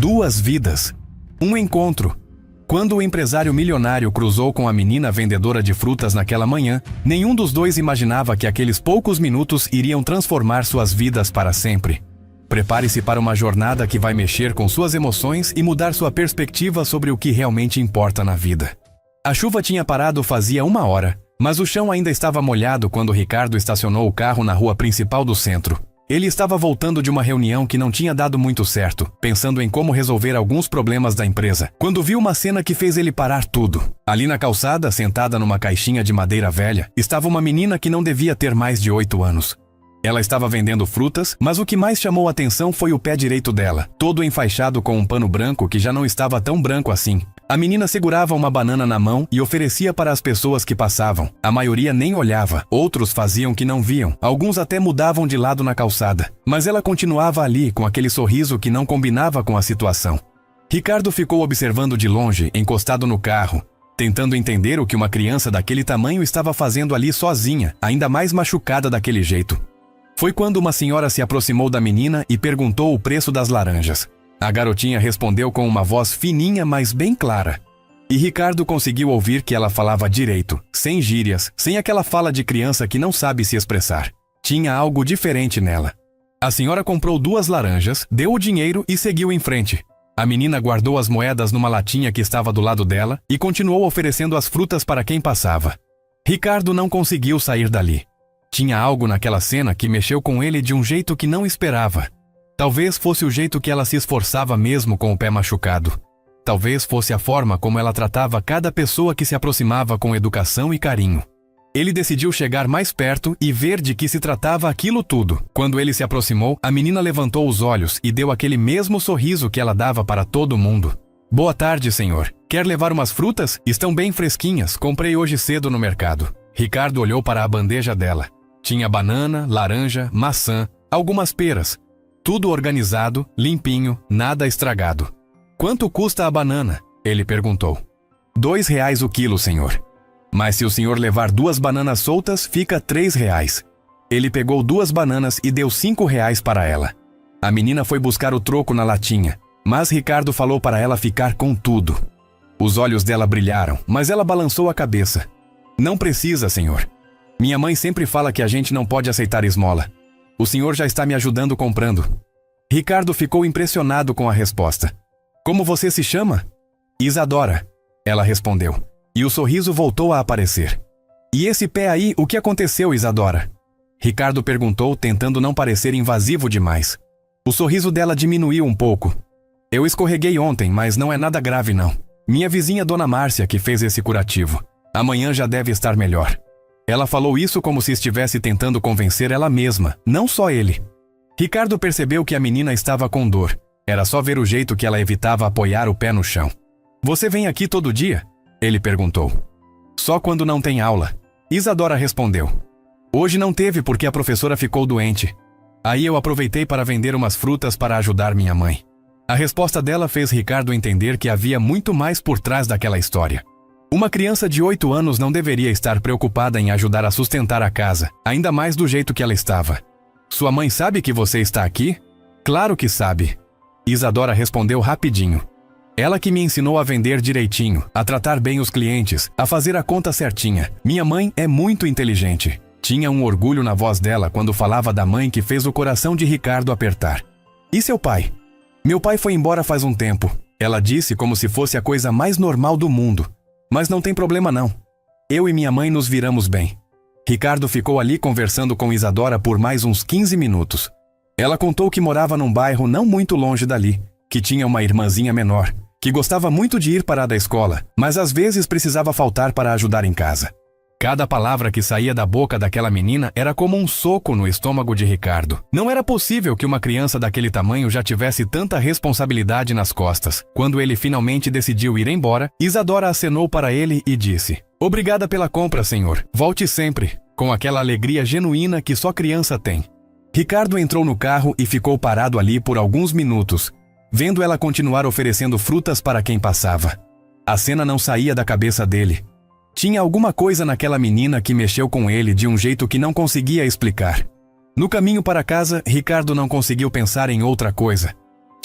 Duas vidas. Um encontro. Quando o empresário milionário cruzou com a menina vendedora de frutas naquela manhã, nenhum dos dois imaginava que aqueles poucos minutos iriam transformar suas vidas para sempre. Prepare-se para uma jornada que vai mexer com suas emoções e mudar sua perspectiva sobre o que realmente importa na vida. A chuva tinha parado fazia 1 hora, mas o chão ainda estava molhado quando Ricardo estacionou o carro na rua principal do centro. Ele estava voltando de uma reunião que não tinha dado muito certo, pensando em como resolver alguns problemas da empresa, quando viu uma cena que fez ele parar tudo. Ali na calçada, sentada numa caixinha de madeira velha, estava uma menina que não devia ter mais de 8 anos. Ela estava vendendo frutas, mas o que mais chamou a atenção foi o pé direito dela, todo enfaixado com um pano branco que já não estava tão branco assim. A menina segurava uma banana na mão e oferecia para as pessoas que passavam. A maioria nem olhava, outros faziam que não viam, alguns até mudavam de lado na calçada. Mas ela continuava ali com aquele sorriso que não combinava com a situação. Ricardo ficou observando de longe, encostado no carro, tentando entender o que uma criança daquele tamanho estava fazendo ali sozinha, ainda mais machucada daquele jeito. Foi quando uma senhora se aproximou da menina e perguntou o preço das laranjas. A garotinha respondeu com uma voz fininha, mas bem clara. E Ricardo conseguiu ouvir que ela falava direito, sem gírias, sem aquela fala de criança que não sabe se expressar. Tinha algo diferente nela. A senhora comprou 2 laranjas, deu o dinheiro e seguiu em frente. A menina guardou as moedas numa latinha que estava do lado dela e continuou oferecendo as frutas para quem passava. Ricardo não conseguiu sair dali. Tinha algo naquela cena que mexeu com ele de um jeito que não esperava. Talvez fosse o jeito que ela se esforçava mesmo com o pé machucado. Talvez fosse a forma como ela tratava cada pessoa que se aproximava com educação e carinho. Ele decidiu chegar mais perto e ver de que se tratava aquilo tudo. Quando ele se aproximou, a menina levantou os olhos e deu aquele mesmo sorriso que ela dava para todo mundo. Boa tarde, senhor. Quer levar umas frutas? Estão bem fresquinhas, comprei hoje cedo no mercado. Ricardo olhou para a bandeja dela. Tinha banana, laranja, maçã, algumas peras. Tudo organizado, limpinho, nada estragado. Quanto custa a banana? Ele perguntou. R$2 o quilo, senhor. Mas se o senhor levar 2 bananas soltas, fica R$3. Ele pegou 2 bananas e deu R$5 para ela. A menina foi buscar o troco na latinha, mas Ricardo falou para ela ficar com tudo. Os olhos dela brilharam, mas ela balançou a cabeça. Não precisa, senhor. Minha mãe sempre fala que a gente não pode aceitar esmola. O senhor já está me ajudando comprando. Ricardo ficou impressionado com a resposta. Como você se chama? Isadora. Ela respondeu. E o sorriso voltou a aparecer. E esse pé aí, o que aconteceu, Isadora? Ricardo perguntou, tentando não parecer invasivo demais. O sorriso dela diminuiu um pouco. Eu escorreguei ontem, mas não é nada grave não. Minha vizinha Dona Márcia que fez esse curativo. Amanhã já deve estar melhor. Ela falou isso como se estivesse tentando convencer ela mesma, não só ele. Ricardo percebeu que a menina estava com dor. Era só ver o jeito que ela evitava apoiar o pé no chão. Você vem aqui todo dia? Ele perguntou. Só quando não tem aula. Isadora respondeu. Hoje não teve porque a professora ficou doente. Aí eu aproveitei para vender umas frutas para ajudar minha mãe. A resposta dela fez Ricardo entender que havia muito mais por trás daquela história. Uma criança de 8 anos não deveria estar preocupada em ajudar a sustentar a casa, ainda mais do jeito que ela estava. Sua mãe sabe que você está aqui? Claro que sabe. Isadora respondeu rapidinho. Ela que me ensinou a vender direitinho, a tratar bem os clientes, a fazer a conta certinha. Minha mãe é muito inteligente. Tinha um orgulho na voz dela quando falava da mãe que fez o coração de Ricardo apertar. E seu pai? Meu pai foi embora faz um tempo. Ela disse como se fosse a coisa mais normal do mundo. Mas não tem problema não. Eu e minha mãe nos viramos bem. Ricardo ficou ali conversando com Isadora por mais uns 15 minutos. Ela contou que morava num bairro não muito longe dali, que tinha uma irmãzinha menor, que gostava muito de ir para a escola, mas às vezes precisava faltar para ajudar em casa. Cada palavra que saía da boca daquela menina era como um soco no estômago de Ricardo. Não era possível que uma criança daquele tamanho já tivesse tanta responsabilidade nas costas. Quando ele finalmente decidiu ir embora, Isadora acenou para ele e disse: Obrigada pela compra, senhor. Volte sempre, com aquela alegria genuína que só criança tem. Ricardo entrou no carro e ficou parado ali por alguns minutos, vendo ela continuar oferecendo frutas para quem passava. A cena não saía da cabeça dele. Tinha alguma coisa naquela menina que mexeu com ele de um jeito que não conseguia explicar. No caminho para casa, Ricardo não conseguiu pensar em outra coisa.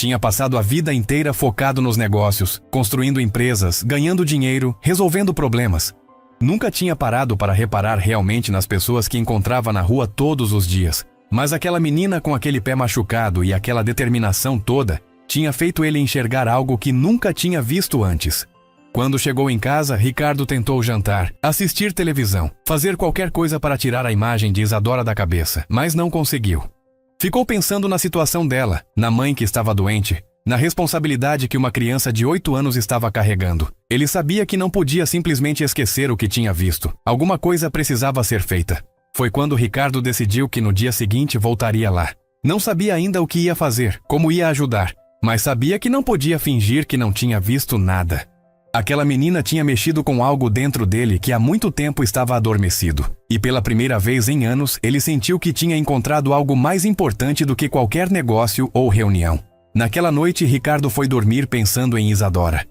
Tinha passado a vida inteira focado nos negócios, construindo empresas, ganhando dinheiro, resolvendo problemas. Nunca tinha parado para reparar realmente nas pessoas que encontrava na rua todos os dias. Mas aquela menina com aquele pé machucado e aquela determinação toda tinha feito ele enxergar algo que nunca tinha visto antes. Quando chegou em casa, Ricardo tentou jantar, assistir televisão, fazer qualquer coisa para tirar a imagem de Isadora da cabeça, mas não conseguiu. Ficou pensando na situação dela, na mãe que estava doente, na responsabilidade que uma criança de 8 anos estava carregando. Ele sabia que não podia simplesmente esquecer o que tinha visto. Alguma coisa precisava ser feita. Foi quando Ricardo decidiu que no dia seguinte voltaria lá. Não sabia ainda o que ia fazer, como ia ajudar, mas sabia que não podia fingir que não tinha visto nada. Aquela menina tinha mexido com algo dentro dele que há muito tempo estava adormecido. E pela primeira vez em anos, ele sentiu que tinha encontrado algo mais importante do que qualquer negócio ou reunião. Naquela noite, Ricardo foi dormir pensando em Isadora.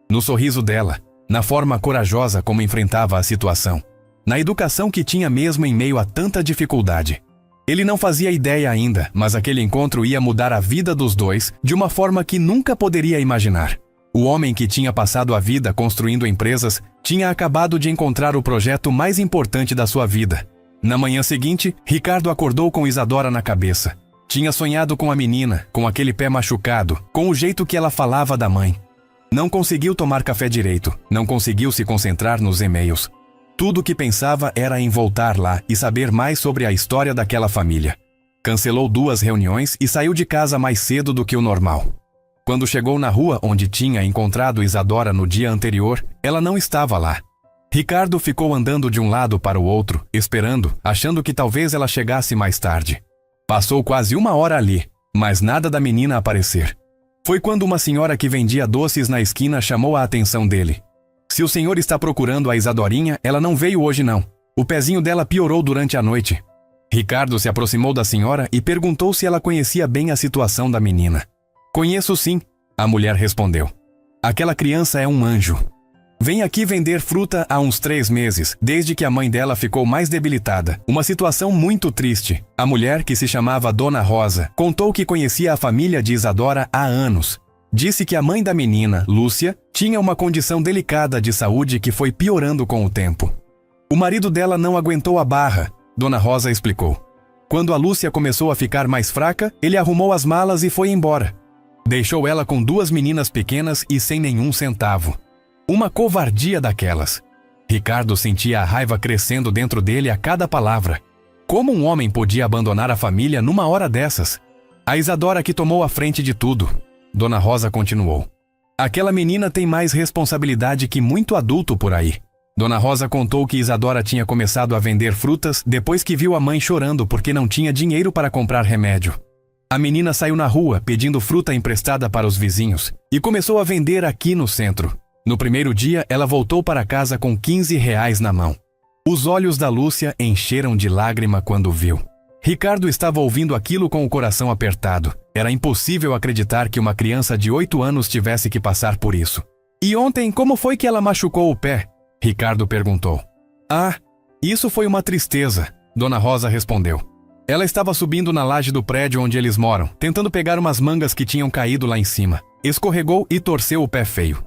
No sorriso dela, na forma corajosa como enfrentava a situação, na educação que tinha mesmo em meio a tanta dificuldade. Ele não fazia ideia ainda, mas aquele encontro ia mudar a vida dos dois de uma forma que nunca poderia imaginar. O homem que tinha passado a vida construindo empresas tinha acabado de encontrar o projeto mais importante da sua vida. Na manhã seguinte, Ricardo acordou com Isadora na cabeça. Tinha sonhado com a menina, com aquele pé machucado, com o jeito que ela falava da mãe. Não conseguiu tomar café direito, não conseguiu se concentrar nos e-mails. Tudo o que pensava era em voltar lá e saber mais sobre a história daquela família. Cancelou 2 reuniões e saiu de casa mais cedo do que o normal. Quando chegou na rua onde tinha encontrado Isadora no dia anterior, ela não estava lá. Ricardo ficou andando de um lado para o outro, esperando, achando que talvez ela chegasse mais tarde. Passou quase 1 hora ali, mas nada da menina aparecer. Foi quando uma senhora que vendia doces na esquina chamou a atenção dele. Se o senhor está procurando a Isadorinha, ela não veio hoje não. O pezinho dela piorou durante a noite. Ricardo se aproximou da senhora e perguntou se ela conhecia bem a situação da menina. Conheço sim, a mulher respondeu. Aquela criança é um anjo. Vem aqui vender fruta há uns 3 meses, desde que a mãe dela ficou mais debilitada. Uma situação muito triste. A mulher, que se chamava Dona Rosa, contou que conhecia a família de Isadora há anos. Disse que a mãe da menina, Lúcia, tinha uma condição delicada de saúde que foi piorando com o tempo. O marido dela não aguentou a barra, Dona Rosa explicou. Quando a Lúcia começou a ficar mais fraca, ele arrumou as malas e foi embora. Deixou ela com 2 meninas pequenas e sem nenhum centavo. Uma covardia daquelas. Ricardo sentia a raiva crescendo dentro dele a cada palavra. Como um homem podia abandonar a família numa hora dessas? A Isadora que tomou a frente de tudo. Dona Rosa continuou. Aquela menina tem mais responsabilidade que muito adulto por aí. Dona Rosa contou que Isadora tinha começado a vender frutas depois que viu a mãe chorando porque não tinha dinheiro para comprar remédio. A menina saiu na rua pedindo fruta emprestada para os vizinhos e começou a vender aqui no centro. No primeiro dia, ela voltou para casa com R$ 15 na mão. Os olhos da Lúcia encheram de lágrima quando viu. Ricardo estava ouvindo aquilo com o coração apertado. Era impossível acreditar que uma criança de 8 anos tivesse que passar por isso. E ontem, como foi que ela machucou o pé? Ricardo perguntou. Ah, isso foi uma tristeza, Dona Rosa respondeu. Ela estava subindo na laje do prédio onde eles moram, tentando pegar umas mangas que tinham caído lá em cima. Escorregou e torceu o pé feio.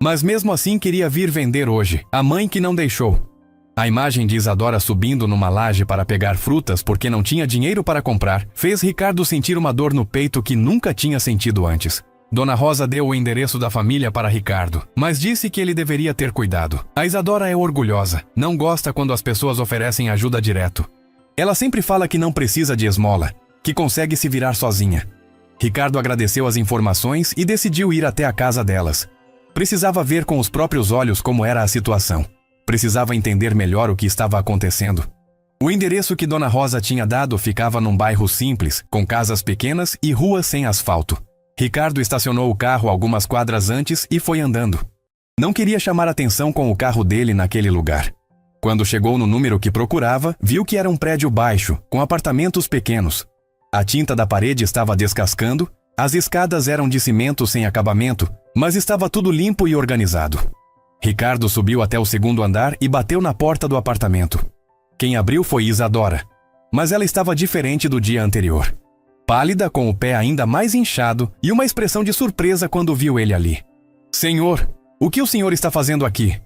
Mas mesmo assim queria vir vender hoje, a mãe que não deixou. A imagem de Isadora subindo numa laje para pegar frutas porque não tinha dinheiro para comprar fez Ricardo sentir uma dor no peito que nunca tinha sentido antes. Dona Rosa deu o endereço da família para Ricardo, mas disse que ele deveria ter cuidado. A Isadora é orgulhosa, não gosta quando as pessoas oferecem ajuda direto. Ela sempre fala que não precisa de esmola, que consegue se virar sozinha. Ricardo agradeceu as informações e decidiu ir até a casa delas. Precisava ver com os próprios olhos como era a situação. Precisava entender melhor o que estava acontecendo. O endereço que Dona Rosa tinha dado ficava num bairro simples, com casas pequenas e ruas sem asfalto. Ricardo estacionou o carro algumas quadras antes e foi andando. Não queria chamar atenção com o carro dele naquele lugar. Quando chegou no número que procurava, viu que era um prédio baixo, com apartamentos pequenos. A tinta da parede estava descascando, as escadas eram de cimento sem acabamento, mas estava tudo limpo e organizado. Ricardo subiu até o 2º andar e bateu na porta do apartamento. Quem abriu foi Isadora, mas ela estava diferente do dia anterior. pálida com o pé ainda mais inchado e uma expressão de surpresa quando viu ele ali. Senhor, o que o senhor está fazendo aqui?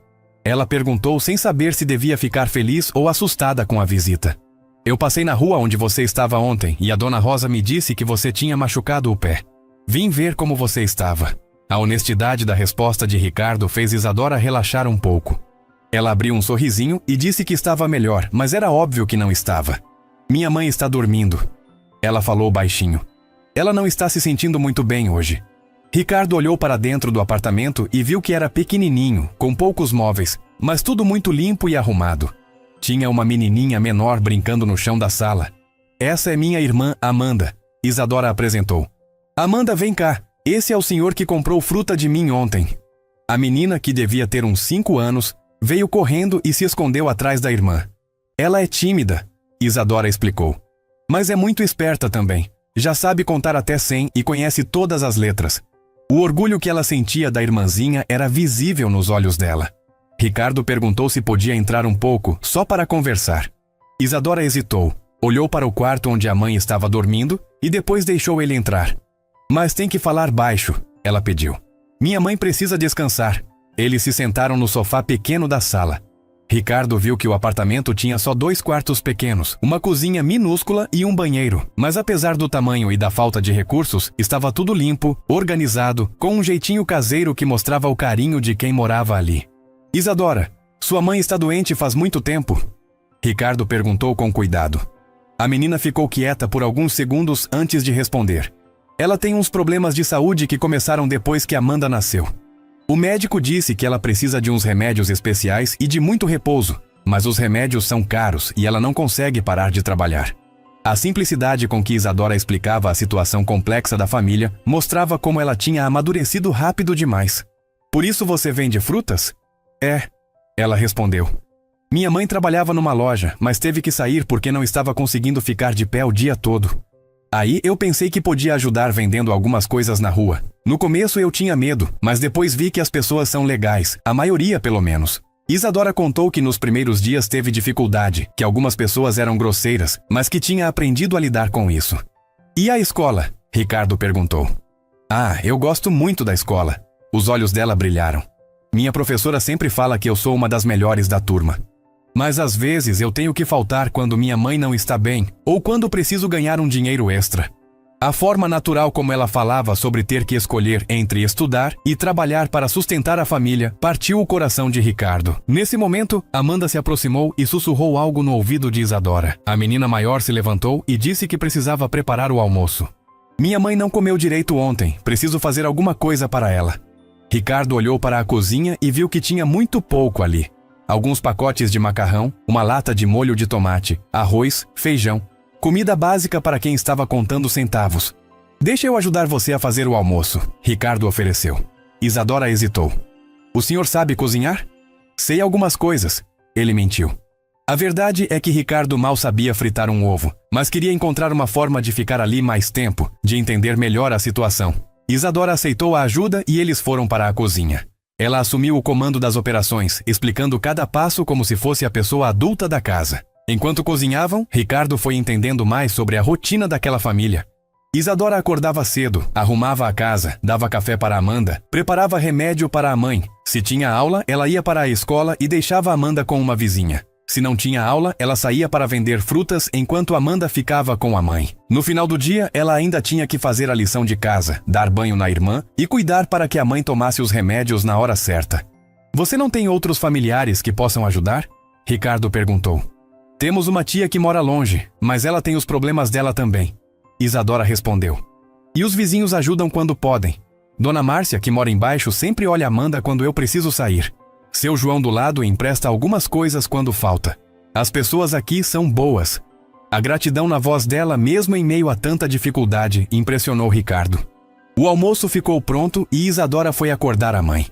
Ela perguntou sem saber se devia ficar feliz ou assustada com a visita. Eu passei na rua onde você estava ontem e a dona Rosa me disse que você tinha machucado o pé. Vim ver como você estava. A honestidade da resposta de Ricardo fez Isadora relaxar um pouco. Ela abriu um sorrisinho e disse que estava melhor, mas era óbvio que não estava. Minha mãe está dormindo. Ela falou baixinho. Ela não está se sentindo muito bem hoje. Ricardo olhou para dentro do apartamento e viu que era pequenininho, com poucos móveis, mas tudo muito limpo e arrumado. Tinha uma menininha menor brincando no chão da sala. Essa é minha irmã Amanda, Isadora apresentou. Amanda, vem cá. Esse é o senhor que comprou fruta de mim ontem. A menina, que devia ter uns 5 anos, veio correndo e se escondeu atrás da irmã. Ela é tímida, Isadora explicou. Mas é muito esperta também. Já sabe contar até 100 e conhece todas as letras. O orgulho que ela sentia da irmãzinha era visível nos olhos dela. Ricardo perguntou se podia entrar um pouco, só para conversar. Isadora hesitou, olhou para o quarto onde a mãe estava dormindo e depois deixou ele entrar. Mas tem que falar baixo, ela pediu. Minha mãe precisa descansar. Eles se sentaram no sofá pequeno da sala. Ricardo viu que o apartamento tinha só 2 quartos pequenos, uma cozinha minúscula e um banheiro, mas apesar do tamanho e da falta de recursos, estava tudo limpo, organizado, com um jeitinho caseiro que mostrava o carinho de quem morava ali. Isadora, sua mãe está doente faz muito tempo? Ricardo perguntou com cuidado. A menina ficou quieta por alguns segundos antes de responder. Ela tem uns problemas de saúde que começaram depois que Amanda nasceu. O médico disse que ela precisa de uns remédios especiais e de muito repouso, mas os remédios são caros e ela não consegue parar de trabalhar. A simplicidade com que Isadora explicava a situação complexa da família mostrava como ela tinha amadurecido rápido demais. Por isso você vende frutas? É, ela respondeu. Minha mãe trabalhava numa loja, mas teve que sair porque não estava conseguindo ficar de pé o dia todo. Aí eu pensei que podia ajudar vendendo algumas coisas na rua. No começo eu tinha medo, mas depois vi que as pessoas são legais, a maioria pelo menos. Isadora contou que nos primeiros dias teve dificuldade, que algumas pessoas eram grosseiras, mas que tinha aprendido a lidar com isso. E a escola? Ricardo perguntou. Ah, eu gosto muito da escola. Os olhos dela brilharam. Minha professora sempre fala que eu sou uma das melhores da turma. Mas às vezes eu tenho que faltar quando minha mãe não está bem ou quando preciso ganhar um dinheiro extra. A forma natural como ela falava sobre ter que escolher entre estudar e trabalhar para sustentar a família partiu o coração de Ricardo. Nesse momento, Amanda se aproximou e sussurrou algo no ouvido de Isadora. A menina maior se levantou e disse que precisava preparar o almoço. Minha mãe não comeu direito ontem, preciso fazer alguma coisa para ela. Ricardo olhou para a cozinha e viu que tinha muito pouco ali. Alguns pacotes de macarrão, uma lata de molho de tomate, arroz, feijão. Comida básica para quem estava contando centavos. Deixa eu ajudar você a fazer o almoço, Ricardo ofereceu. Isadora hesitou. O senhor sabe cozinhar? Sei algumas coisas, ele mentiu. A verdade é que Ricardo mal sabia fritar um ovo, mas queria encontrar uma forma de ficar ali mais tempo, de entender melhor a situação. Isadora aceitou a ajuda e eles foram para a cozinha. Ela assumiu o comando das operações, explicando cada passo como se fosse a pessoa adulta da casa. Enquanto cozinhavam, Ricardo foi entendendo mais sobre a rotina daquela família. Isadora acordava cedo, arrumava a casa, dava café para Amanda, preparava remédio para a mãe. Se tinha aula, ela ia para a escola e deixava Amanda com uma vizinha. Se não tinha aula, ela saía para vender frutas enquanto Amanda ficava com a mãe. No final do dia, ela ainda tinha que fazer a lição de casa, dar banho na irmã e cuidar para que a mãe tomasse os remédios na hora certa. Você não tem outros familiares que possam ajudar? Ricardo perguntou. Temos uma tia que mora longe, mas ela tem os problemas dela também. Isadora respondeu. E os vizinhos ajudam quando podem. Dona Márcia, que mora embaixo, sempre olha Amanda quando eu preciso sair. Seu João do lado empresta algumas coisas quando falta. As pessoas aqui são boas. A gratidão na voz dela, mesmo em meio a tanta dificuldade, impressionou Ricardo. O almoço ficou pronto e Isadora foi acordar a mãe.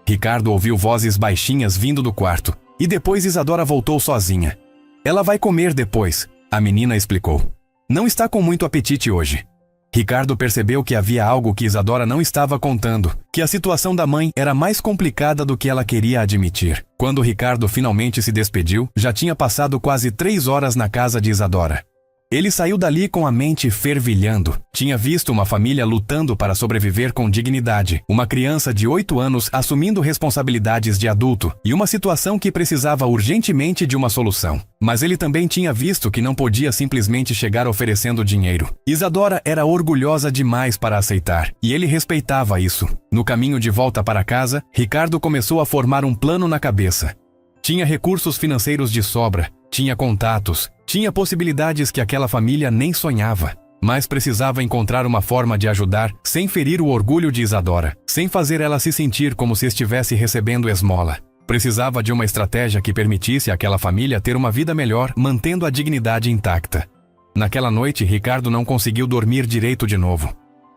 Ricardo ouviu vozes baixinhas vindo do quarto, e depois Isadora voltou sozinha. Ela vai comer depois, a menina explicou. Não está com muito apetite hoje. Ricardo percebeu que havia algo que Isadora não estava contando, que a situação da mãe era mais complicada do que ela queria admitir. Quando Ricardo finalmente se despediu, já tinha passado quase 3 horas na casa de Isadora. Ele saiu dali com a mente fervilhando. Tinha visto uma família lutando para sobreviver com dignidade, uma criança de 8 anos assumindo responsabilidades de adulto e uma situação que precisava urgentemente de uma solução. Mas ele também tinha visto que não podia simplesmente chegar oferecendo dinheiro. Isadora era orgulhosa demais para aceitar, e ele respeitava isso. No caminho de volta para casa, Ricardo começou a formar um plano na cabeça. Tinha recursos financeiros de sobra, tinha contatos, tinha possibilidades que aquela família nem sonhava, mas precisava encontrar uma forma de ajudar sem ferir o orgulho de Isadora, sem fazer ela se sentir como se estivesse recebendo esmola. Precisava de uma estratégia que permitisse àquela família ter uma vida melhor, mantendo a dignidade intacta. Naquela noite, Ricardo não conseguiu dormir direito de novo.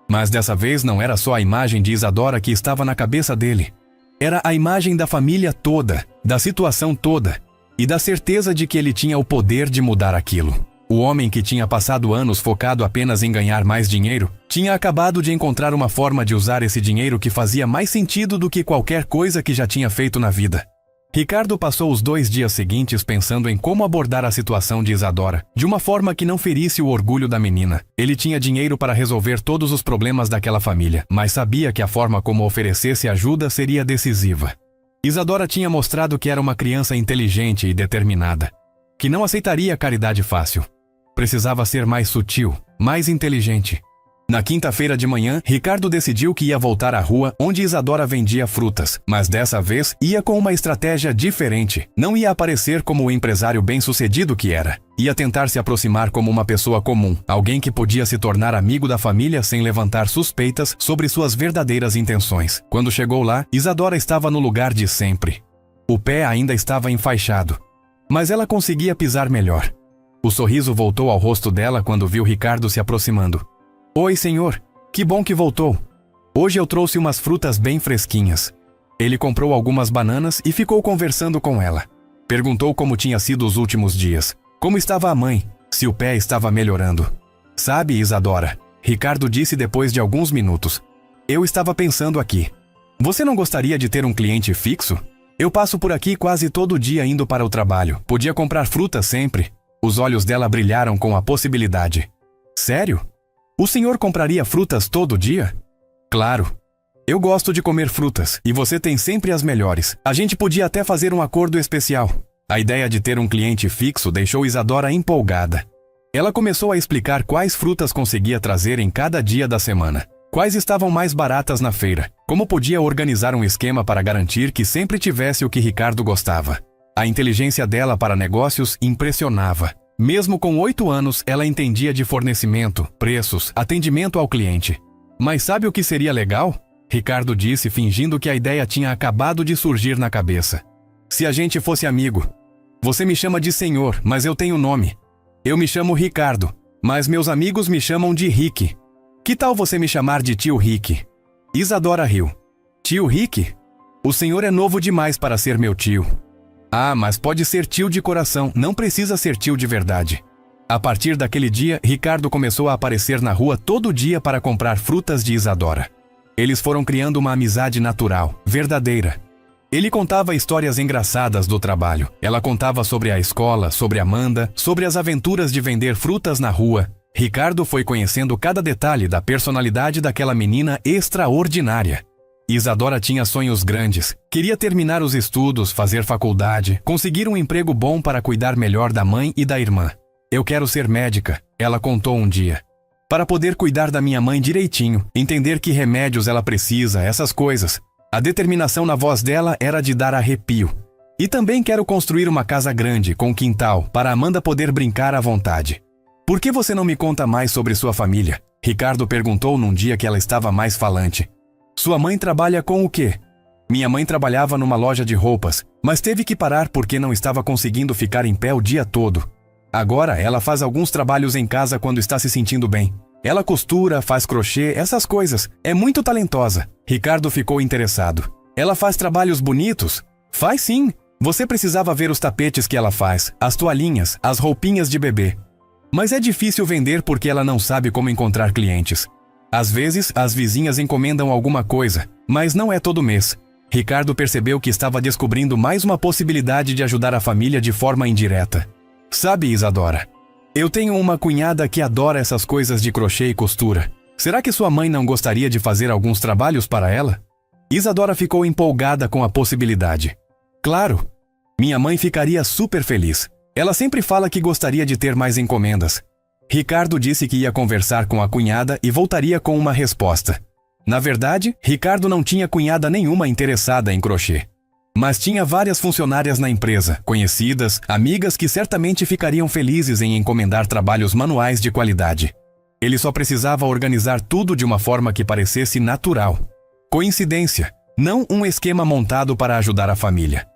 Mas dessa vez não era só a imagem de Isadora que estava na cabeça dele. Era a imagem da família toda, da situação toda, e da certeza de que ele tinha o poder de mudar aquilo. O homem que tinha passado anos focado apenas em ganhar mais dinheiro, tinha acabado de encontrar uma forma de usar esse dinheiro que fazia mais sentido do que qualquer coisa que já tinha feito na vida. Ricardo passou os 2 dias seguintes pensando em como abordar a situação de Isadora, de uma forma que não ferisse o orgulho da menina. Ele tinha dinheiro para resolver todos os problemas daquela família, mas sabia que a forma como oferecesse ajuda seria decisiva. Isadora tinha mostrado que era uma criança inteligente e determinada, que não aceitaria caridade fácil. Precisava ser mais sutil, mais inteligente. Na quinta-feira de manhã, Ricardo decidiu que ia voltar à rua onde Isadora vendia frutas, mas dessa vez ia com uma estratégia diferente. Não ia aparecer como o empresário bem-sucedido que era. Ia tentar se aproximar como uma pessoa comum, alguém que podia se tornar amigo da família sem levantar suspeitas sobre suas verdadeiras intenções. Quando chegou lá, Isadora estava no lugar de sempre. O pé ainda estava enfaixado, mas ela conseguia pisar melhor. O sorriso voltou ao rosto dela quando viu Ricardo se aproximando. Oi, senhor. Que bom que voltou. Hoje eu trouxe umas frutas bem fresquinhas. Ele comprou algumas bananas e ficou conversando com ela. Perguntou como tinha sido os últimos dias. Como estava a mãe, se o pé estava melhorando. Sabe, Isadora, Ricardo disse depois de alguns minutos. Eu estava pensando aqui. Você não gostaria de ter um cliente fixo? Eu passo por aqui quase todo dia indo para o trabalho. Podia comprar frutas sempre. Os olhos dela brilharam com a possibilidade. Sério? O senhor compraria frutas todo dia? Claro. Eu gosto de comer frutas, e você tem sempre as melhores. A gente podia até fazer um acordo especial. A ideia de ter um cliente fixo deixou Isadora empolgada. Ela começou a explicar quais frutas conseguia trazer em cada dia da semana, quais estavam mais baratas na feira, como podia organizar um esquema para garantir que sempre tivesse o que Ricardo gostava. A inteligência dela para negócios impressionava. Mesmo com 8 anos, ela entendia de fornecimento, preços, atendimento ao cliente. Mas sabe o que seria legal? Ricardo disse, fingindo que a ideia tinha acabado de surgir na cabeça. Se a gente fosse amigo. Você me chama de senhor, mas eu tenho nome. Eu me chamo Ricardo, mas meus amigos me chamam de Rick. Que tal você me chamar de tio Rick? Isadora riu. Tio Rick? O senhor é novo demais para ser meu tio. Ah, mas pode ser tio de coração, não precisa ser tio de verdade. A partir daquele dia, Ricardo começou a aparecer na rua todo dia para comprar frutas de Isadora. Eles foram criando uma amizade natural, verdadeira. Ele contava histórias engraçadas do trabalho. Ela contava sobre a escola, sobre Amanda, sobre as aventuras de vender frutas na rua. Ricardo foi conhecendo cada detalhe da personalidade daquela menina extraordinária. Isadora tinha sonhos grandes. Queria terminar os estudos, fazer faculdade, conseguir um emprego bom para cuidar melhor da mãe e da irmã. Eu quero ser médica, ela contou um dia. Para poder cuidar da minha mãe direitinho, entender que remédios ela precisa, essas coisas. A determinação na voz dela era de dar arrepio. E também quero construir uma casa grande, com quintal, para Amanda poder brincar à vontade. Por que você não me conta mais sobre sua família? Ricardo perguntou num dia que ela estava mais falante. Sua mãe trabalha com o quê? Minha mãe trabalhava numa loja de roupas, mas teve que parar porque não estava conseguindo ficar em pé o dia todo. Agora ela faz alguns trabalhos em casa quando está se sentindo bem. Ela costura, faz crochê, essas coisas. É muito talentosa. Ricardo ficou interessado. Ela faz trabalhos bonitos? Faz sim. Você precisava ver os tapetes que ela faz, as toalhinhas, as roupinhas de bebê. Mas é difícil vender porque ela não sabe como encontrar clientes. Às vezes, as vizinhas encomendam alguma coisa, mas não é todo mês. Ricardo percebeu que estava descobrindo mais uma possibilidade de ajudar a família de forma indireta. Sabe, Isadora, Eu tenho uma cunhada que adora essas coisas de crochê e costura. Será que sua mãe não gostaria de fazer alguns trabalhos para ela? Isadora ficou empolgada com a possibilidade. Claro! Minha mãe ficaria super feliz. Ela sempre fala que gostaria de ter mais encomendas. Ricardo disse que ia conversar com a cunhada e voltaria com uma resposta. Na verdade, Ricardo não tinha cunhada nenhuma interessada em crochê. Mas tinha várias funcionárias na empresa, conhecidas, amigas que certamente ficariam felizes em encomendar trabalhos manuais de qualidade. Ele só precisava organizar tudo de uma forma que parecesse natural. Coincidência, não um esquema montado para ajudar a família.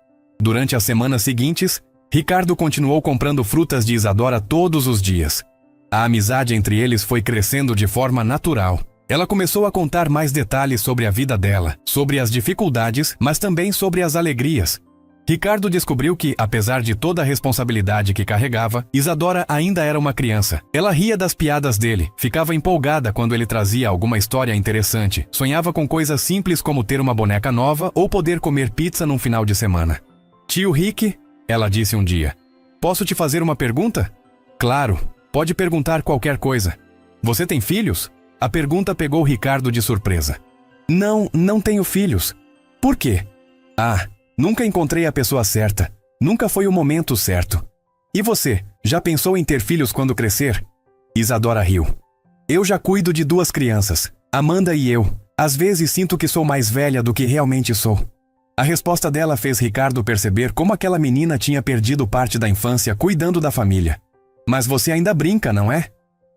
Durante as semanas seguintes, Ricardo continuou comprando frutas de Isadora todos os dias. A amizade entre eles foi crescendo de forma natural. Ela começou a contar mais detalhes sobre a vida dela, sobre as dificuldades, mas também sobre as alegrias. Ricardo descobriu que, apesar de toda a responsabilidade que carregava, Isadora ainda era uma criança. Ela ria das piadas dele, ficava empolgada quando ele trazia alguma história interessante, sonhava com coisas simples como ter uma boneca nova ou poder comer pizza num final de semana. Tio Rick, ela disse um dia, posso te fazer uma pergunta? Claro, pode perguntar qualquer coisa. Você tem filhos? A pergunta pegou Ricardo de surpresa. Não tenho filhos. Por quê? Nunca encontrei a pessoa certa. Nunca foi o momento certo. E você, já pensou em ter filhos quando crescer? Isadora riu. Eu já cuido de 2 crianças, Amanda e eu. Às vezes sinto que sou mais velha do que realmente sou. A resposta dela fez Ricardo perceber como aquela menina tinha perdido parte da infância cuidando da família. Mas você ainda brinca, não é?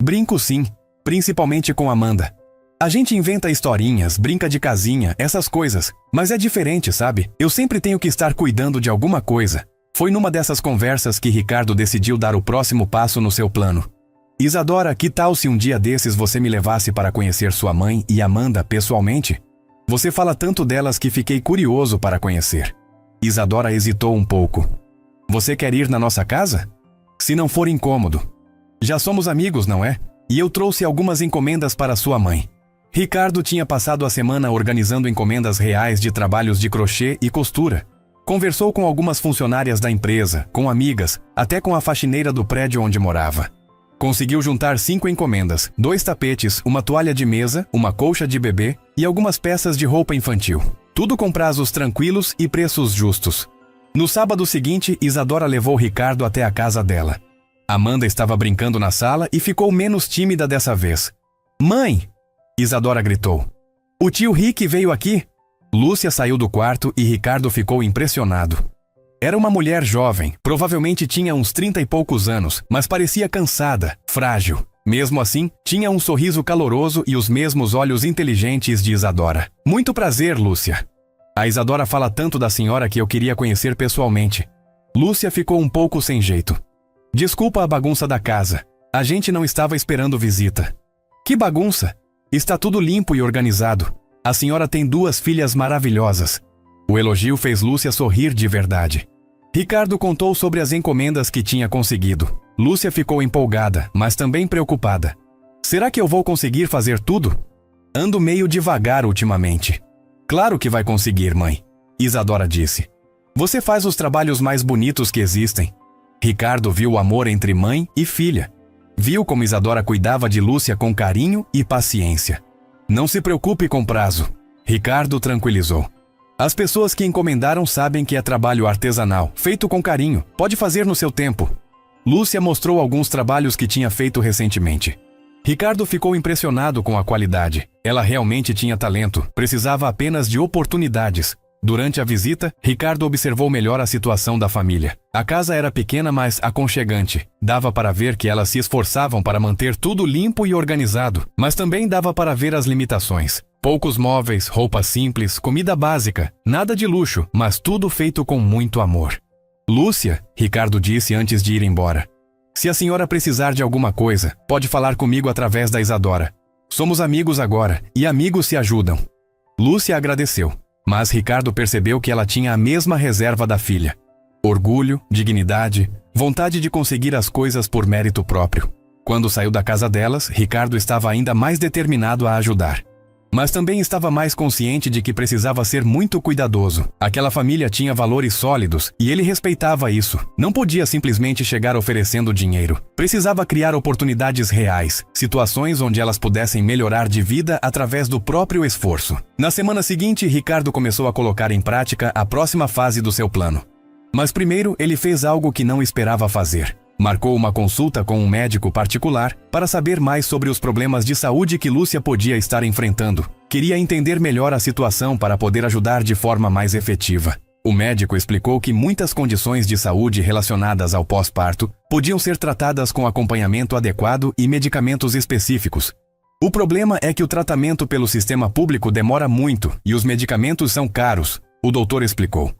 Brinco sim. Principalmente com Amanda. A gente inventa historinhas, brinca de casinha, essas coisas. Mas é diferente, sabe? Eu sempre tenho que estar cuidando de alguma coisa. Foi numa dessas conversas que Ricardo decidiu dar o próximo passo no seu plano. Isadora, que tal se um dia desses você me levasse para conhecer sua mãe e Amanda pessoalmente? Você fala tanto delas que fiquei curioso para conhecer. Isadora hesitou um pouco. Você quer ir na nossa casa? Se não for incômodo. Já somos amigos, não é? E eu trouxe algumas encomendas para sua mãe. Ricardo tinha passado a semana organizando encomendas reais de trabalhos de crochê e costura. Conversou com algumas funcionárias da empresa, com amigas, até com a faxineira do prédio onde morava. Conseguiu juntar 5 encomendas, 2 tapetes, uma toalha de mesa, uma colcha de bebê e algumas peças de roupa infantil. Tudo com prazos tranquilos e preços justos. No sábado seguinte, Isadora levou Ricardo até a casa dela. Amanda estava brincando na sala e ficou menos tímida dessa vez. Mãe! Isadora gritou. O tio Rick veio aqui? Lúcia saiu do quarto e Ricardo ficou impressionado. Era uma mulher jovem, provavelmente tinha uns 30 e poucos anos, mas parecia cansada, frágil. Mesmo assim, tinha um sorriso caloroso e os mesmos olhos inteligentes de Isadora. Muito prazer, Lúcia. A Isadora fala tanto da senhora que eu queria conhecer pessoalmente. Lúcia ficou um pouco sem jeito. Desculpa a bagunça da casa. A gente não estava esperando visita. Que bagunça? Está tudo limpo e organizado. A senhora tem 2 filhas maravilhosas. O elogio fez Lúcia sorrir de verdade. Ricardo contou sobre as encomendas que tinha conseguido. Lúcia ficou empolgada, mas também preocupada. Será que eu vou conseguir fazer tudo? Ando meio devagar ultimamente. Claro que vai conseguir, mãe. Isadora disse. Você faz os trabalhos mais bonitos que existem. Ricardo viu o amor entre mãe e filha. Viu como Isadora cuidava de Lúcia com carinho e paciência. Não se preocupe com prazo. Ricardo tranquilizou. As pessoas que encomendaram sabem que é trabalho artesanal, feito com carinho. Pode fazer no seu tempo. Lúcia mostrou alguns trabalhos que tinha feito recentemente. Ricardo ficou impressionado com a qualidade. Ela realmente tinha talento, precisava apenas de oportunidades. Durante a visita, Ricardo observou melhor a situação da família. A casa era pequena, mas aconchegante. Dava para ver que elas se esforçavam para manter tudo limpo e organizado, mas também dava para ver as limitações. Poucos móveis, roupa simples, comida básica, nada de luxo, mas tudo feito com muito amor. Lúcia, Ricardo disse antes de ir embora. Se a senhora precisar de alguma coisa, pode falar comigo através da Isadora. Somos amigos agora, e amigos se ajudam. Lúcia agradeceu. Mas Ricardo percebeu que ela tinha a mesma reserva da filha. Orgulho, dignidade, vontade de conseguir as coisas por mérito próprio. Quando saiu da casa delas, Ricardo estava ainda mais determinado a ajudar. Mas também estava mais consciente de que precisava ser muito cuidadoso. Aquela família tinha valores sólidos e ele respeitava isso. Não podia simplesmente chegar oferecendo dinheiro. Precisava criar oportunidades reais, situações onde elas pudessem melhorar de vida através do próprio esforço. Na semana seguinte, Ricardo começou a colocar em prática a próxima fase do seu plano. Mas primeiro ele fez algo que não esperava fazer. Marcou uma consulta com um médico particular para saber mais sobre os problemas de saúde que Lúcia podia estar enfrentando. Queria entender melhor a situação para poder ajudar de forma mais efetiva. O médico explicou que muitas condições de saúde relacionadas ao pós-parto podiam ser tratadas com acompanhamento adequado e medicamentos específicos. O problema é que o tratamento pelo sistema público demora muito e os medicamentos são caros, o doutor explicou.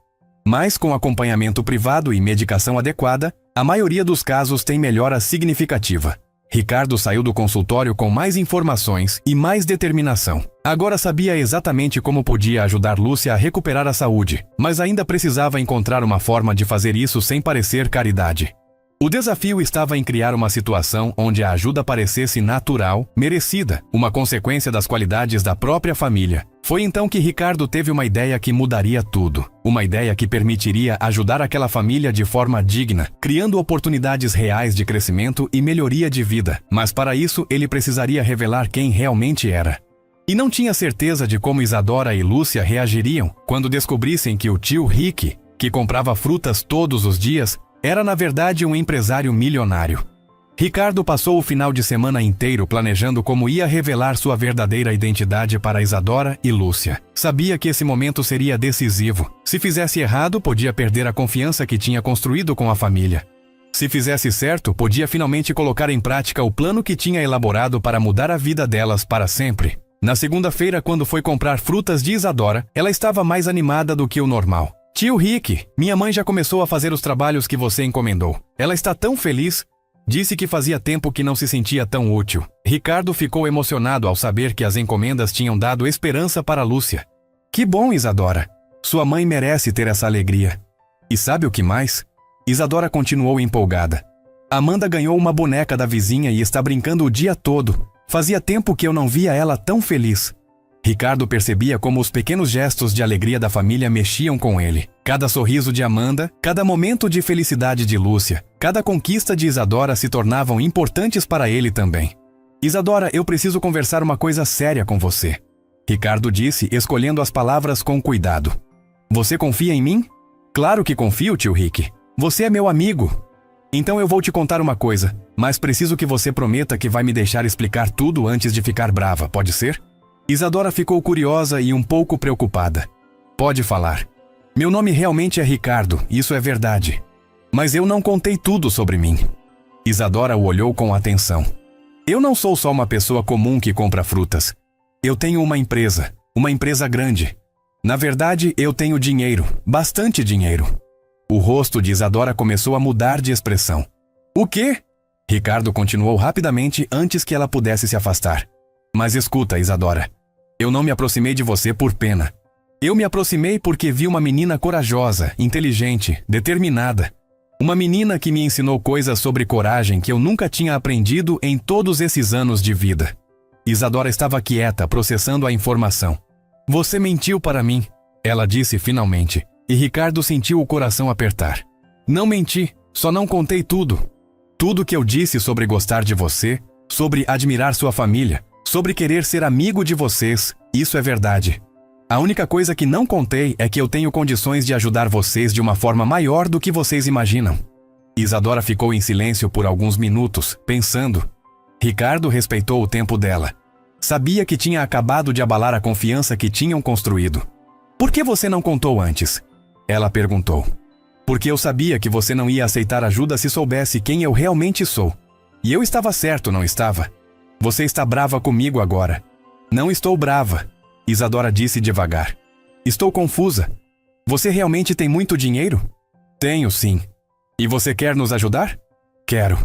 Mas com acompanhamento privado e medicação adequada, a maioria dos casos tem melhora significativa. Ricardo saiu do consultório com mais informações e mais determinação. Agora sabia exatamente como podia ajudar Lúcia a recuperar a saúde, mas ainda precisava encontrar uma forma de fazer isso sem parecer caridade. O desafio estava em criar uma situação onde a ajuda parecesse natural, merecida, uma consequência das qualidades da própria família. Foi então que Ricardo teve uma ideia que mudaria tudo. Uma ideia que permitiria ajudar aquela família de forma digna, criando oportunidades reais de crescimento e melhoria de vida. Mas para isso, ele precisaria revelar quem realmente era. E não tinha certeza de como Isadora e Lúcia reagiriam quando descobrissem que o tio Rick, que comprava frutas todos os dias, era na verdade um empresário milionário. Ricardo passou o final de semana inteiro planejando como ia revelar sua verdadeira identidade para Isadora e Lúcia. Sabia que esse momento seria decisivo. Se fizesse errado, podia perder a confiança que tinha construído com a família. Se fizesse certo, podia finalmente colocar em prática o plano que tinha elaborado para mudar a vida delas para sempre. Na segunda-feira, quando foi comprar frutas de Isadora, ela estava mais animada do que o normal. Tio Rick, minha mãe já começou a fazer os trabalhos que você encomendou. Ela está tão feliz. Disse que fazia tempo que não se sentia tão útil. Ricardo ficou emocionado ao saber que as encomendas tinham dado esperança para Lúcia. Que bom, Isadora. Sua mãe merece ter essa alegria. E sabe o que mais? Isadora continuou empolgada. Amanda ganhou uma boneca da vizinha e está brincando o dia todo. Fazia tempo que eu não via ela tão feliz. Ricardo percebia como os pequenos gestos de alegria da família mexiam com ele. Cada sorriso de Amanda, cada momento de felicidade de Lúcia, cada conquista de Isadora se tornavam importantes para ele também. Isadora, eu preciso conversar uma coisa séria com você. Ricardo disse, escolhendo as palavras com cuidado. Você confia em mim? Claro que confio, tio Rick. Você é meu amigo. Então eu vou te contar uma coisa, mas preciso que você prometa que vai me deixar explicar tudo antes de ficar brava, pode ser? Isadora ficou curiosa e um pouco preocupada. Pode falar. Meu nome realmente é Ricardo, isso é verdade. Mas eu não contei tudo sobre mim. Isadora o olhou com atenção. Eu não sou só uma pessoa comum que compra frutas. Eu tenho uma empresa grande. Na verdade, eu tenho dinheiro, bastante dinheiro. O rosto de Isadora começou a mudar de expressão. O quê? Ricardo continuou rapidamente antes que ela pudesse se afastar. Mas escuta, Isadora. Eu não me aproximei de você por pena. Eu me aproximei porque vi uma menina corajosa, inteligente, determinada. Uma menina que me ensinou coisas sobre coragem que eu nunca tinha aprendido em todos esses anos de vida. Isadora estava quieta, processando a informação. Você mentiu para mim, ela disse finalmente, e Ricardo sentiu o coração apertar. Não menti, só não contei tudo. Tudo que eu disse sobre gostar de você, sobre admirar sua família, sobre querer ser amigo de vocês, isso é verdade. A única coisa que não contei é que eu tenho condições de ajudar vocês de uma forma maior do que vocês imaginam. Isadora ficou em silêncio por alguns minutos, pensando. Ricardo respeitou o tempo dela. Sabia que tinha acabado de abalar a confiança que tinham construído. Por que você não contou antes? Ela perguntou. Porque eu sabia que você não ia aceitar ajuda se soubesse quem eu realmente sou. E eu estava certo, não estava? Você está brava comigo agora. Não estou brava, Isadora disse devagar. Estou confusa. Você realmente tem muito dinheiro? Tenho, sim. E você quer nos ajudar? Quero.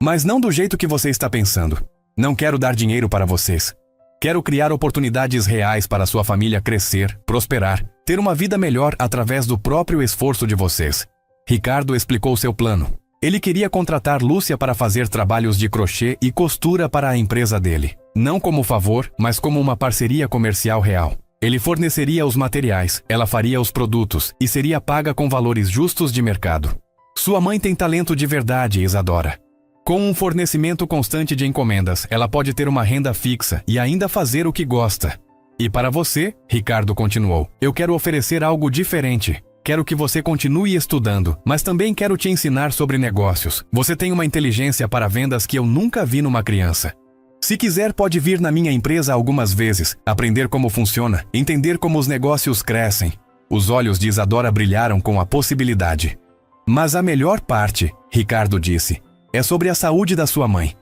Mas não do jeito que você está pensando. Não quero dar dinheiro para vocês. Quero criar oportunidades reais para sua família crescer, prosperar, ter uma vida melhor através do próprio esforço de vocês. Ricardo explicou seu plano. Ele queria contratar Lúcia para fazer trabalhos de crochê e costura para a empresa dele. Não como favor, mas como uma parceria comercial real. Ele forneceria os materiais, ela faria os produtos e seria paga com valores justos de mercado. Sua mãe tem talento de verdade, Isadora. Com um fornecimento constante de encomendas, ela pode ter uma renda fixa e ainda fazer o que gosta. E para você, Ricardo continuou, eu quero oferecer algo diferente. Quero que você continue estudando, mas também quero te ensinar sobre negócios. Você tem uma inteligência para vendas que eu nunca vi numa criança. Se quiser, pode vir na minha empresa algumas vezes, aprender como funciona, entender como os negócios crescem. Os olhos de Isadora brilharam com a possibilidade. Mas a melhor parte, Ricardo disse, é sobre a saúde da sua mãe.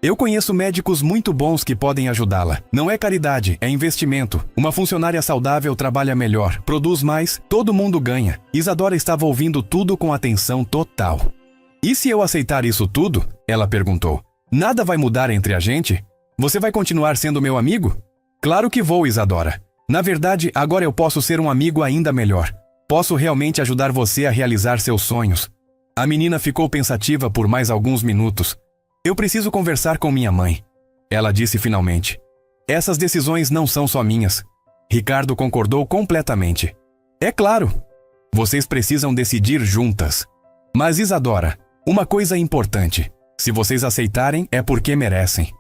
Eu conheço médicos muito bons que podem ajudá-la. Não é caridade, é investimento. Uma funcionária saudável trabalha melhor, produz mais, todo mundo ganha. Isadora estava ouvindo tudo com atenção total. E se eu aceitar isso tudo? Ela perguntou. Nada vai mudar entre a gente? Você vai continuar sendo meu amigo? Claro que vou, Isadora. Na verdade, agora eu posso ser um amigo ainda melhor. Posso realmente ajudar você a realizar seus sonhos. A menina ficou pensativa por mais alguns minutos. Eu preciso conversar com minha mãe. Ela disse finalmente. Essas decisões não são só minhas. Ricardo concordou completamente. É claro. Vocês precisam decidir juntas. Mas Isadora, uma coisa importante. Se vocês aceitarem, é porque merecem.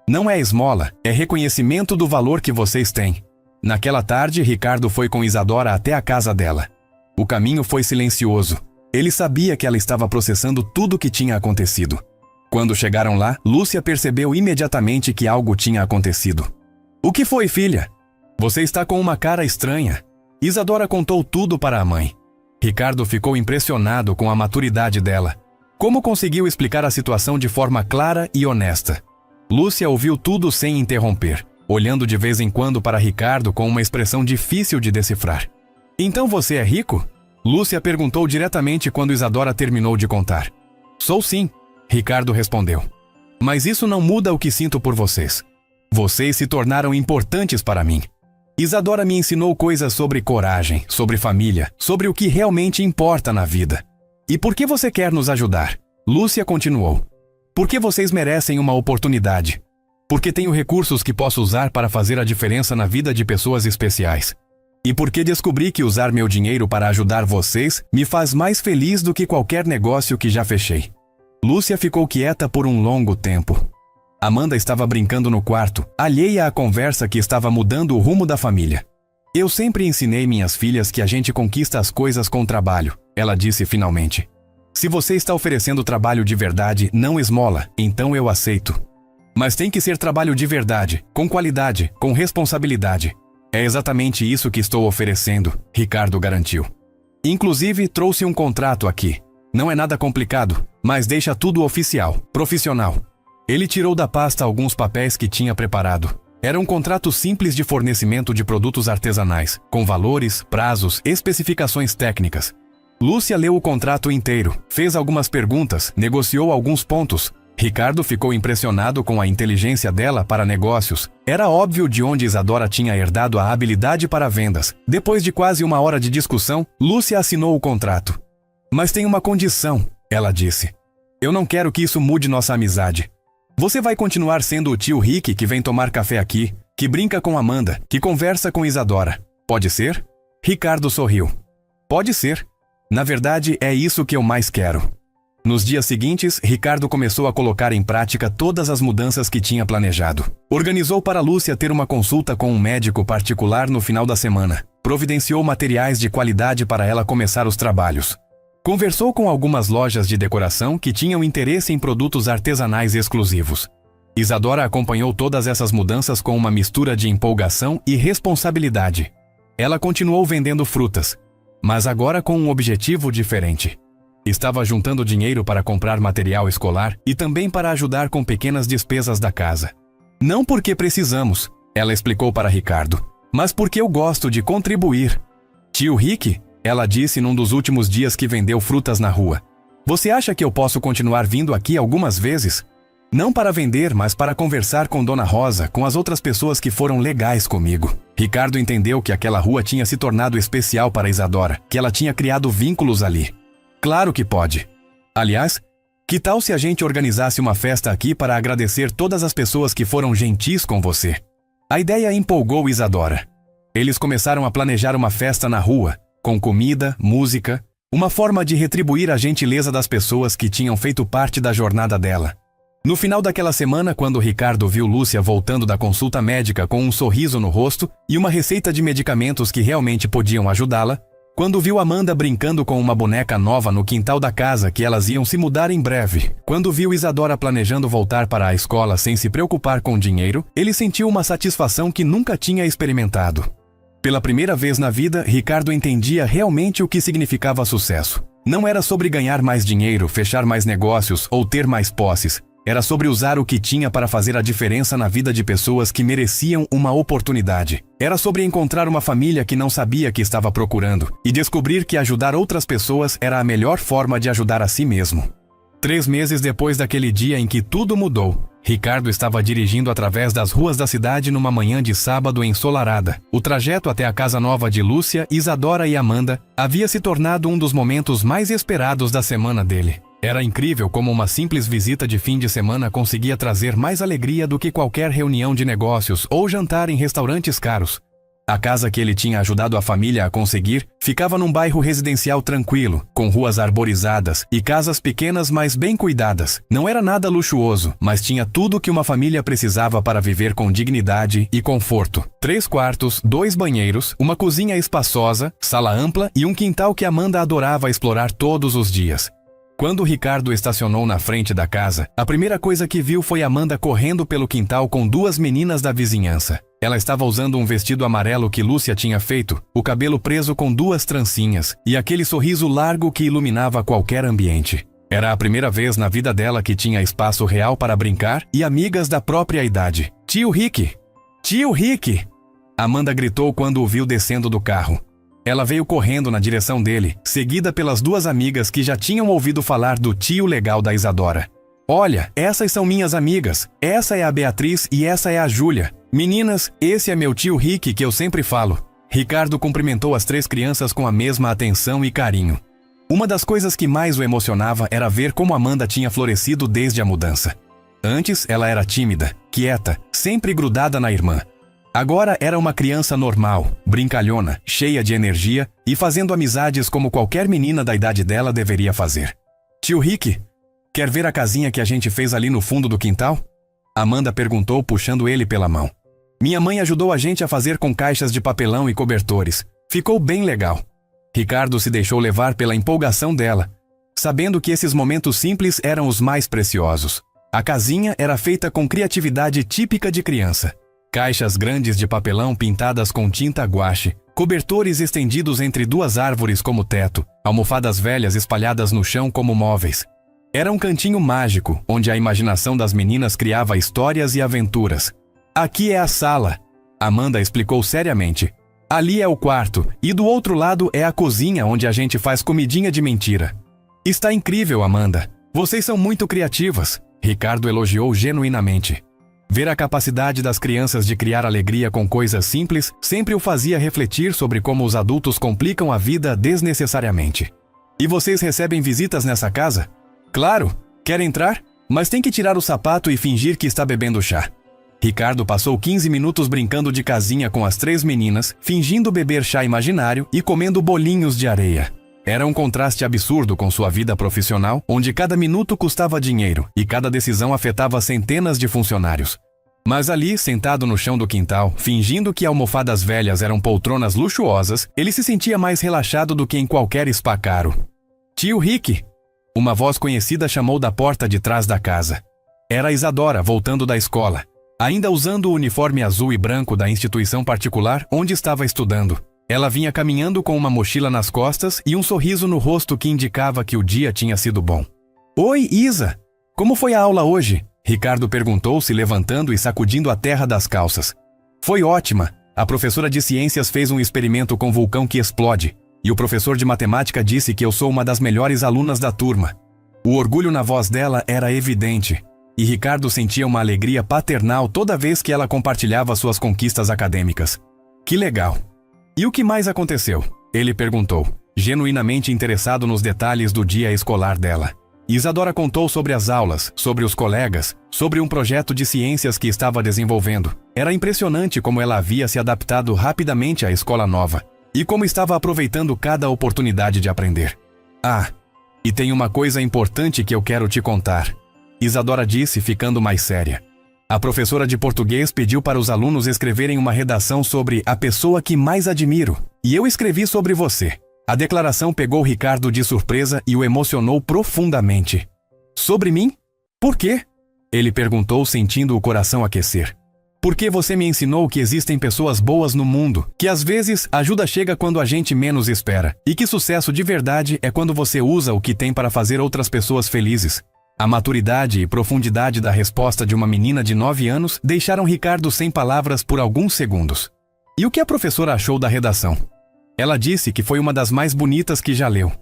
Não é esmola, é reconhecimento do valor que vocês têm. Naquela tarde, Ricardo foi com Isadora até a casa dela. O caminho foi silencioso. Ele sabia que ela estava processando tudo o que tinha acontecido. Quando chegaram lá, Lúcia percebeu imediatamente que algo tinha acontecido. O que foi, filha? Você está com uma cara estranha. Isadora contou tudo para a mãe. Ricardo ficou impressionado com a maturidade dela. Como conseguiu explicar a situação de forma clara e honesta? Lúcia ouviu tudo sem interromper, olhando de vez em quando para Ricardo com uma expressão difícil de decifrar. Então você é rico? Lúcia perguntou diretamente quando Isadora terminou de contar. Sou sim, Ricardo respondeu. Mas isso não muda o que sinto por vocês. Vocês se tornaram importantes para mim. Isadora me ensinou coisas sobre coragem, sobre família, sobre o que realmente importa na vida. E por que você quer nos ajudar? Lúcia continuou. Porque vocês merecem uma oportunidade. Porque tenho recursos que posso usar para fazer a diferença na vida de pessoas especiais. E porque descobri que usar meu dinheiro para ajudar vocês me faz mais feliz do que qualquer negócio que já fechei. Lúcia ficou quieta por um longo tempo. Amanda estava brincando no quarto, alheia à conversa que estava mudando o rumo da família. Eu sempre ensinei minhas filhas que a gente conquista as coisas com trabalho, ela disse finalmente. Se você está oferecendo trabalho de verdade, não esmola, então eu aceito. Mas tem que ser trabalho de verdade, com qualidade, com responsabilidade. É exatamente isso que estou oferecendo, Ricardo garantiu. Inclusive, trouxe um contrato aqui. Não é nada complicado, mas deixa tudo oficial, profissional. Ele tirou da pasta alguns papéis que tinha preparado. Era um contrato simples de fornecimento de produtos artesanais, com valores, prazos, especificações técnicas. Lúcia leu o contrato inteiro, fez algumas perguntas, negociou alguns pontos. Ricardo ficou impressionado com a inteligência dela para negócios. Era óbvio de onde Isadora tinha herdado a habilidade para vendas. Depois de quase uma hora de discussão, Lúcia assinou o contrato. Mas tem uma condição, ela disse. Eu não quero que isso mude nossa amizade. Você vai continuar sendo o tio Rick que vem tomar café aqui, que brinca com Amanda, que conversa com Isadora. Pode ser? Ricardo sorriu. Pode ser. Na verdade, é isso que eu mais quero. Nos dias seguintes, Ricardo começou a colocar em prática todas as mudanças que tinha planejado. Organizou para Lúcia ter uma consulta com um médico particular no final da semana. Providenciou materiais de qualidade para ela começar os trabalhos. Conversou com algumas lojas de decoração que tinham interesse em produtos artesanais exclusivos. Isadora acompanhou todas essas mudanças com uma mistura de empolgação e responsabilidade. Ela continuou vendendo frutas, mas agora com um objetivo diferente. Estava juntando dinheiro para comprar material escolar e também para ajudar com pequenas despesas da casa. Não porque precisamos, ela explicou para Ricardo, mas porque eu gosto de contribuir. Tio Rick, ela disse num dos últimos dias que vendeu frutas na rua. Você acha que eu posso continuar vindo aqui algumas vezes? Não para vender, mas para conversar com Dona Rosa, com as outras pessoas que foram legais comigo. Ricardo entendeu que aquela rua tinha se tornado especial para Isadora, que ela tinha criado vínculos ali. Claro que pode. Aliás, Que tal se a gente organizasse uma festa aqui para agradecer todas as pessoas que foram gentis com você? A ideia empolgou Isadora. Eles começaram a planejar uma festa na rua, com comida, música, uma forma de retribuir a gentileza das pessoas que tinham feito parte da jornada dela. No final daquela semana, quando Ricardo viu Lúcia voltando da consulta médica com um sorriso no rosto e uma receita de medicamentos que realmente podiam ajudá-la, quando viu Amanda brincando com uma boneca nova no quintal da casa que elas iam se mudar em breve, quando viu Isadora planejando voltar para a escola sem se preocupar com dinheiro, ele sentiu uma satisfação que nunca tinha experimentado. Pela primeira vez na vida, Ricardo entendia realmente o que significava sucesso. Não era sobre ganhar mais dinheiro, fechar mais negócios ou ter mais posses. Era sobre usar o que tinha para fazer a diferença na vida de pessoas que mereciam uma oportunidade. Era sobre encontrar uma família que não sabia que estava procurando e descobrir que ajudar outras pessoas era a melhor forma de ajudar a si mesmo. 3 meses depois daquele dia em que tudo mudou, Ricardo estava dirigindo através das ruas da cidade numa manhã de sábado ensolarada. O trajeto até a casa nova de Lúcia, Isadora e Amanda havia se tornado um dos momentos mais esperados da semana dele. Era incrível como uma simples visita de fim de semana conseguia trazer mais alegria do que qualquer reunião de negócios ou jantar em restaurantes caros. A casa que ele tinha ajudado a família a conseguir ficava num bairro residencial tranquilo, com ruas arborizadas e casas pequenas mas bem cuidadas. Não era nada luxuoso, mas tinha tudo que uma família precisava para viver com dignidade e conforto. 3 quartos, 2 banheiros, uma cozinha espaçosa, sala ampla e um quintal que Amanda adorava explorar todos os dias. Quando Ricardo estacionou na frente da casa, a primeira coisa que viu foi Amanda correndo pelo quintal com 2 meninas da vizinhança. Ela estava usando um vestido amarelo que Lúcia tinha feito, o cabelo preso com 2 trancinhas e aquele sorriso largo que iluminava qualquer ambiente. Era a primeira vez na vida dela que tinha espaço real para brincar e amigas da própria idade. Tio Rick! Tio Rick! Amanda gritou quando o viu descendo do carro. Ela veio correndo na direção dele, seguida pelas 2 amigas que já tinham ouvido falar do tio legal da Isadora. Olha, essas são minhas amigas. Essa é a Beatriz e essa é a Júlia. Meninas, esse é meu tio Rick que eu sempre falo. Ricardo cumprimentou as 3 crianças com a mesma atenção e carinho. Uma das coisas que mais o emocionava era ver como Amanda tinha florescido desde a mudança. Antes, ela era tímida, quieta, sempre grudada na irmã. Agora era uma criança normal, brincalhona, cheia de energia e fazendo amizades como qualquer menina da idade dela deveria fazer. Tio Rick, quer ver a casinha que a gente fez ali no fundo do quintal? Amanda perguntou puxando ele pela mão. Minha mãe ajudou a gente a fazer com caixas de papelão e cobertores. Ficou bem legal. Ricardo se deixou levar pela empolgação dela, sabendo que esses momentos simples eram os mais preciosos. A casinha era feita com criatividade típica de criança. Caixas grandes de papelão pintadas com tinta guache, cobertores estendidos entre 2 árvores como teto, almofadas velhas espalhadas no chão como móveis. Era um cantinho mágico, onde a imaginação das meninas criava histórias e aventuras. Aqui é a sala, Amanda explicou seriamente. Ali é o quarto, e do outro lado é a cozinha onde a gente faz comidinha de mentira. Está incrível, Amanda. Vocês são muito criativas, Ricardo elogiou genuinamente. Ver a capacidade das crianças de criar alegria com coisas simples sempre o fazia refletir sobre como os adultos complicam a vida desnecessariamente. E vocês recebem visitas nessa casa? Claro! Quer entrar? Mas tem que tirar o sapato e fingir que está bebendo chá. Ricardo passou 15 minutos brincando de casinha com as 3 meninas, fingindo beber chá imaginário e comendo bolinhos de areia. Era um contraste absurdo com sua vida profissional, onde cada minuto custava dinheiro e cada decisão afetava centenas de funcionários. Mas ali, sentado no chão do quintal, fingindo que almofadas velhas eram poltronas luxuosas, ele se sentia mais relaxado do que em qualquer spa caro. Tio Rick! Uma voz conhecida chamou da porta de trás da casa. Era Isadora, voltando da escola, ainda usando o uniforme azul e branco da instituição particular onde estava estudando. Ela vinha caminhando com uma mochila nas costas e um sorriso no rosto que indicava que o dia tinha sido bom. Oi, Isa! Como foi a aula hoje? Ricardo perguntou, se levantando e sacudindo a terra das calças. Foi ótima. A professora de ciências fez um experimento com vulcão que explode, e o professor de matemática disse que eu sou uma das melhores alunas da turma. O orgulho na voz dela era evidente, e Ricardo sentia uma alegria paternal toda vez que ela compartilhava suas conquistas acadêmicas. Que legal! E o que mais aconteceu? Ele perguntou, genuinamente interessado nos detalhes do dia escolar dela. Isadora contou sobre as aulas, sobre os colegas, sobre um projeto de ciências que estava desenvolvendo. Era impressionante como ela havia se adaptado rapidamente à escola nova e como estava aproveitando cada oportunidade de aprender. Ah, e tem uma coisa importante que eu quero te contar, Isadora disse, ficando mais séria. A professora de português pediu para os alunos escreverem uma redação sobre a pessoa que mais admiro, e eu escrevi sobre você. A declaração pegou Ricardo de surpresa e o emocionou profundamente. Sobre mim? Por quê? Ele perguntou, sentindo o coração aquecer. Porque você me ensinou que existem pessoas boas no mundo, que às vezes a ajuda chega quando a gente menos espera, e que sucesso de verdade é quando você usa o que tem para fazer outras pessoas felizes. A maturidade e profundidade da resposta de uma menina de 9 anos deixaram Ricardo sem palavras por alguns segundos. E o que a professora achou da redação? Ela disse que foi uma das mais bonitas que já leu.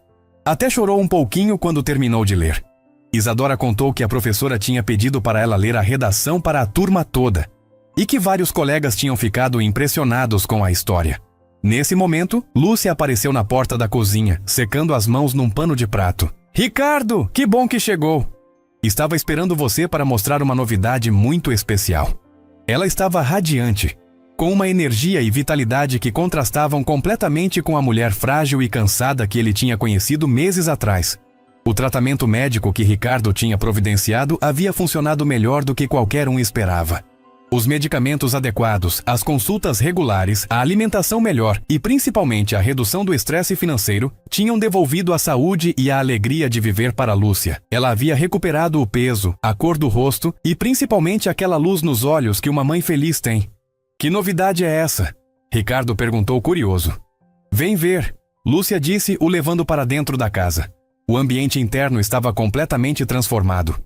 Até chorou um pouquinho quando terminou de ler. Isadora contou que a professora tinha pedido para ela ler a redação para a turma toda e que vários colegas tinham ficado impressionados com a história. Nesse momento, Lúcia apareceu na porta da cozinha, secando as mãos num pano de prato. Ricardo, que bom que chegou! Estava esperando você para mostrar uma novidade muito especial. Ela estava radiante, com uma energia e vitalidade que contrastavam completamente com a mulher frágil e cansada que ele tinha conhecido meses atrás. O tratamento médico que Ricardo tinha providenciado havia funcionado melhor do que qualquer um esperava. Os medicamentos adequados, as consultas regulares, a alimentação melhor e principalmente a redução do estresse financeiro tinham devolvido a saúde e a alegria de viver para Lúcia. Ela havia recuperado o peso, a cor do rosto e principalmente aquela luz nos olhos que uma mãe feliz tem. Que novidade é essa? Ricardo perguntou curioso. Vem ver, Lúcia disse, o levando para dentro da casa. O ambiente interno estava completamente transformado.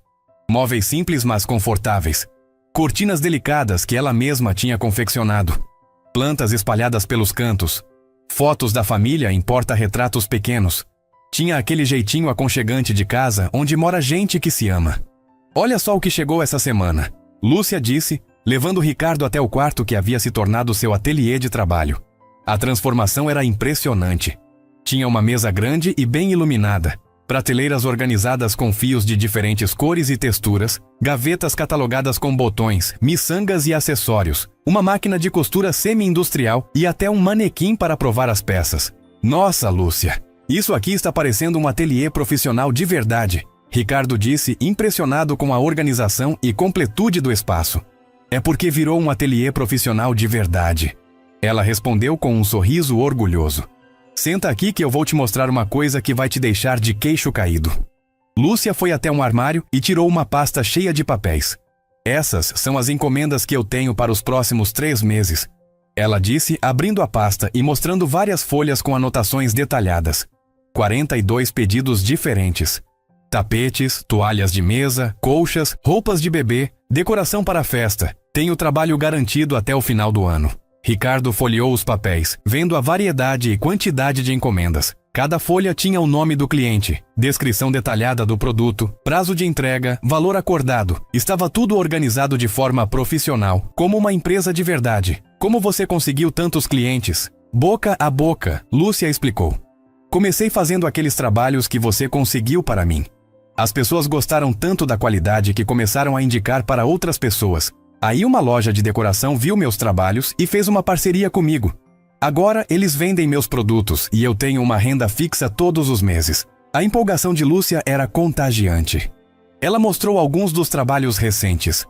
Móveis simples, mas confortáveis. Cortinas delicadas que ela mesma tinha confeccionado. Plantas espalhadas pelos cantos. Fotos da família em porta-retratos pequenos. Tinha aquele jeitinho aconchegante de casa onde mora gente que se ama. Olha só o que chegou essa semana, Lúcia disse, levando Ricardo até o quarto que havia se tornado seu ateliê de trabalho. A transformação era impressionante. Tinha uma mesa grande e bem iluminada, prateleiras organizadas com fios de diferentes cores e texturas, gavetas catalogadas com botões, miçangas e acessórios, uma máquina de costura semi-industrial e até um manequim para provar as peças. Nossa, Lúcia, isso aqui está parecendo um ateliê profissional de verdade, Ricardo disse, impressionado com a organização e completude do espaço. É porque virou um ateliê profissional de verdade. Ela respondeu com um sorriso orgulhoso. Senta aqui que eu vou te mostrar uma coisa que vai te deixar de queixo caído. Lúcia foi até um armário e tirou uma pasta cheia de papéis. Essas são as encomendas que eu tenho para os próximos 3 meses. Ela disse, abrindo a pasta e mostrando várias folhas com anotações detalhadas. 42 pedidos diferentes. Tapetes, toalhas de mesa, colchas, roupas de bebê, decoração para a festa. Tenho trabalho garantido até o final do ano. Ricardo folheou os papéis, vendo a variedade e quantidade de encomendas. Cada folha tinha o nome do cliente, descrição detalhada do produto, prazo de entrega, valor acordado. Estava tudo organizado de forma profissional, como uma empresa de verdade. Como você conseguiu tantos clientes? Boca a boca, Lúcia explicou. Comecei fazendo aqueles trabalhos que você conseguiu para mim. As pessoas gostaram tanto da qualidade que começaram a indicar para outras pessoas. Aí uma loja de decoração viu meus trabalhos e fez uma parceria comigo. Agora eles vendem meus produtos e eu tenho uma renda fixa todos os meses. A empolgação de Lúcia era contagiante. Ela mostrou alguns dos trabalhos recentes.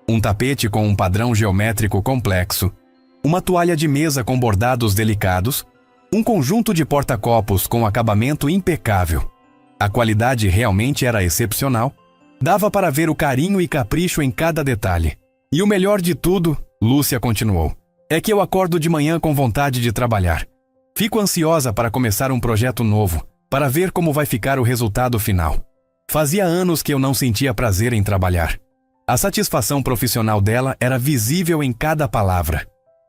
Um tapete com um padrão geométrico complexo, uma toalha de mesa com bordados delicados, um conjunto de porta-copos com acabamento impecável. A qualidade realmente era excepcional. Dava para ver o carinho e capricho em cada detalhe. E o melhor de tudo, Lúcia continuou, é que eu acordo de manhã com vontade de trabalhar. Fico ansiosa para começar um projeto novo, para ver como vai ficar o resultado final. Fazia anos que eu não sentia prazer em trabalhar. A satisfação profissional dela era visível em cada palavra.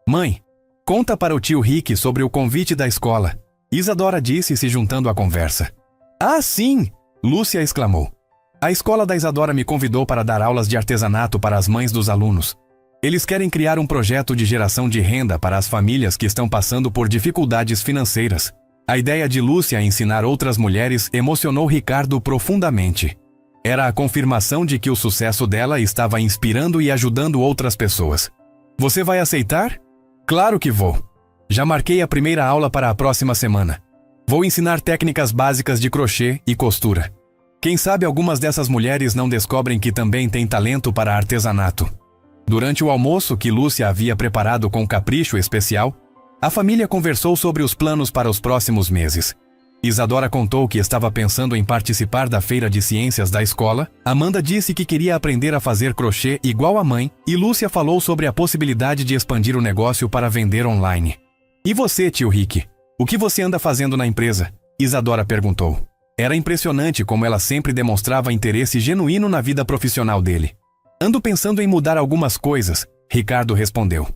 Mãe, conta para o tio Rick sobre o convite da escola, Isadora disse, se juntando à conversa. Ah, sim! Lúcia exclamou. A escola da Isadora me convidou para dar aulas de artesanato para as mães dos alunos. Eles querem criar um projeto de geração de renda para as famílias que estão passando por dificuldades financeiras. A ideia de Lúcia em ensinar outras mulheres emocionou Ricardo profundamente. Era a confirmação de que o sucesso dela estava inspirando e ajudando outras pessoas. Você vai aceitar? Claro que vou. Já marquei a primeira aula para a próxima semana. Vou ensinar técnicas básicas de crochê e costura. Quem sabe algumas dessas mulheres não descobrem que também têm talento para artesanato. Durante o almoço que Lúcia havia preparado com capricho especial, a família conversou sobre os planos para os próximos meses. Isadora contou que estava pensando em participar da feira de ciências da escola, Amanda disse que queria aprender a fazer crochê igual a mãe e Lúcia falou sobre a possibilidade de expandir o negócio para vender online. E você, tio Rick? O que você anda fazendo na empresa? Isadora perguntou. Era impressionante como ela sempre demonstrava interesse genuíno na vida profissional dele. Ando pensando em mudar algumas coisas, Ricardo respondeu.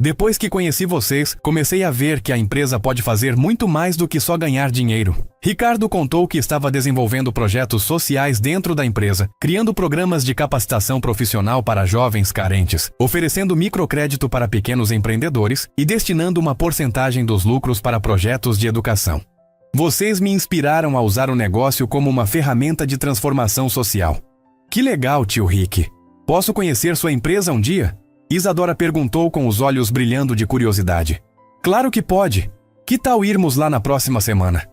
Depois que conheci vocês, comecei a ver que a empresa pode fazer muito mais do que só ganhar dinheiro. Ricardo contou que estava desenvolvendo projetos sociais dentro da empresa, criando programas de capacitação profissional para jovens carentes, oferecendo microcrédito para pequenos empreendedores e destinando uma porcentagem dos lucros para projetos de educação. Vocês me inspiraram a usar o negócio como uma ferramenta de transformação social. Que legal, tio Rick. Posso conhecer sua empresa um dia? Isadora perguntou com os olhos brilhando de curiosidade. Claro que pode. Que tal irmos lá na próxima semana?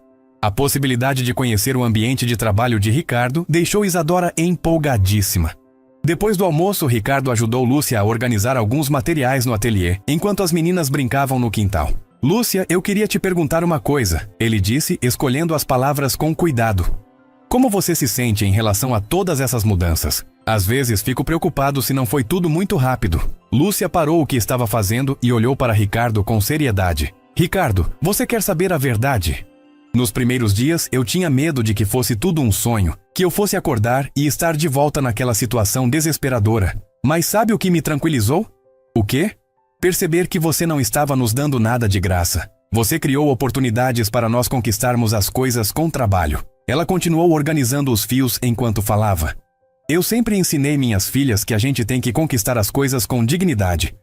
A possibilidade de conhecer o ambiente de trabalho de Ricardo deixou Isadora empolgadíssima. Depois do almoço, Ricardo ajudou Lúcia a organizar alguns materiais no ateliê, enquanto as meninas brincavam no quintal. Lúcia, eu queria te perguntar uma coisa, ele disse, escolhendo as palavras com cuidado. Como você se sente em relação a todas essas mudanças? Às vezes fico preocupado se não foi tudo muito rápido. Lúcia parou o que estava fazendo e olhou para Ricardo com seriedade. Ricardo, você quer saber a verdade? Nos primeiros dias eu tinha medo de que fosse tudo um sonho, que eu fosse acordar e estar de volta naquela situação desesperadora. Mas sabe o que me tranquilizou? O quê? Perceber que você não estava nos dando nada de graça. Você criou oportunidades para nós conquistarmos as coisas com trabalho. Ela continuou organizando os fios enquanto falava. Eu sempre ensinei minhas filhas que a gente tem que conquistar as coisas com dignidade.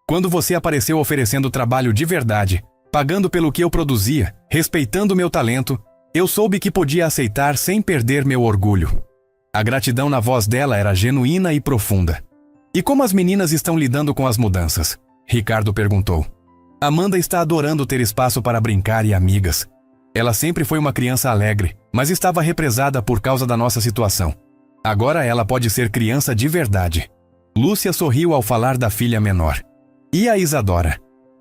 Quando você apareceu oferecendo trabalho de verdade, pagando pelo que eu produzia, respeitando meu talento, eu soube que podia aceitar sem perder meu orgulho. A gratidão na voz dela era genuína e profunda. E como as meninas estão lidando com as mudanças? Ricardo perguntou. Amanda está adorando ter espaço para brincar e amigas. Ela sempre foi uma criança alegre, mas estava represada por causa da nossa situação. Agora ela pode ser criança de verdade. Lúcia sorriu ao falar da filha menor. E a Isadora?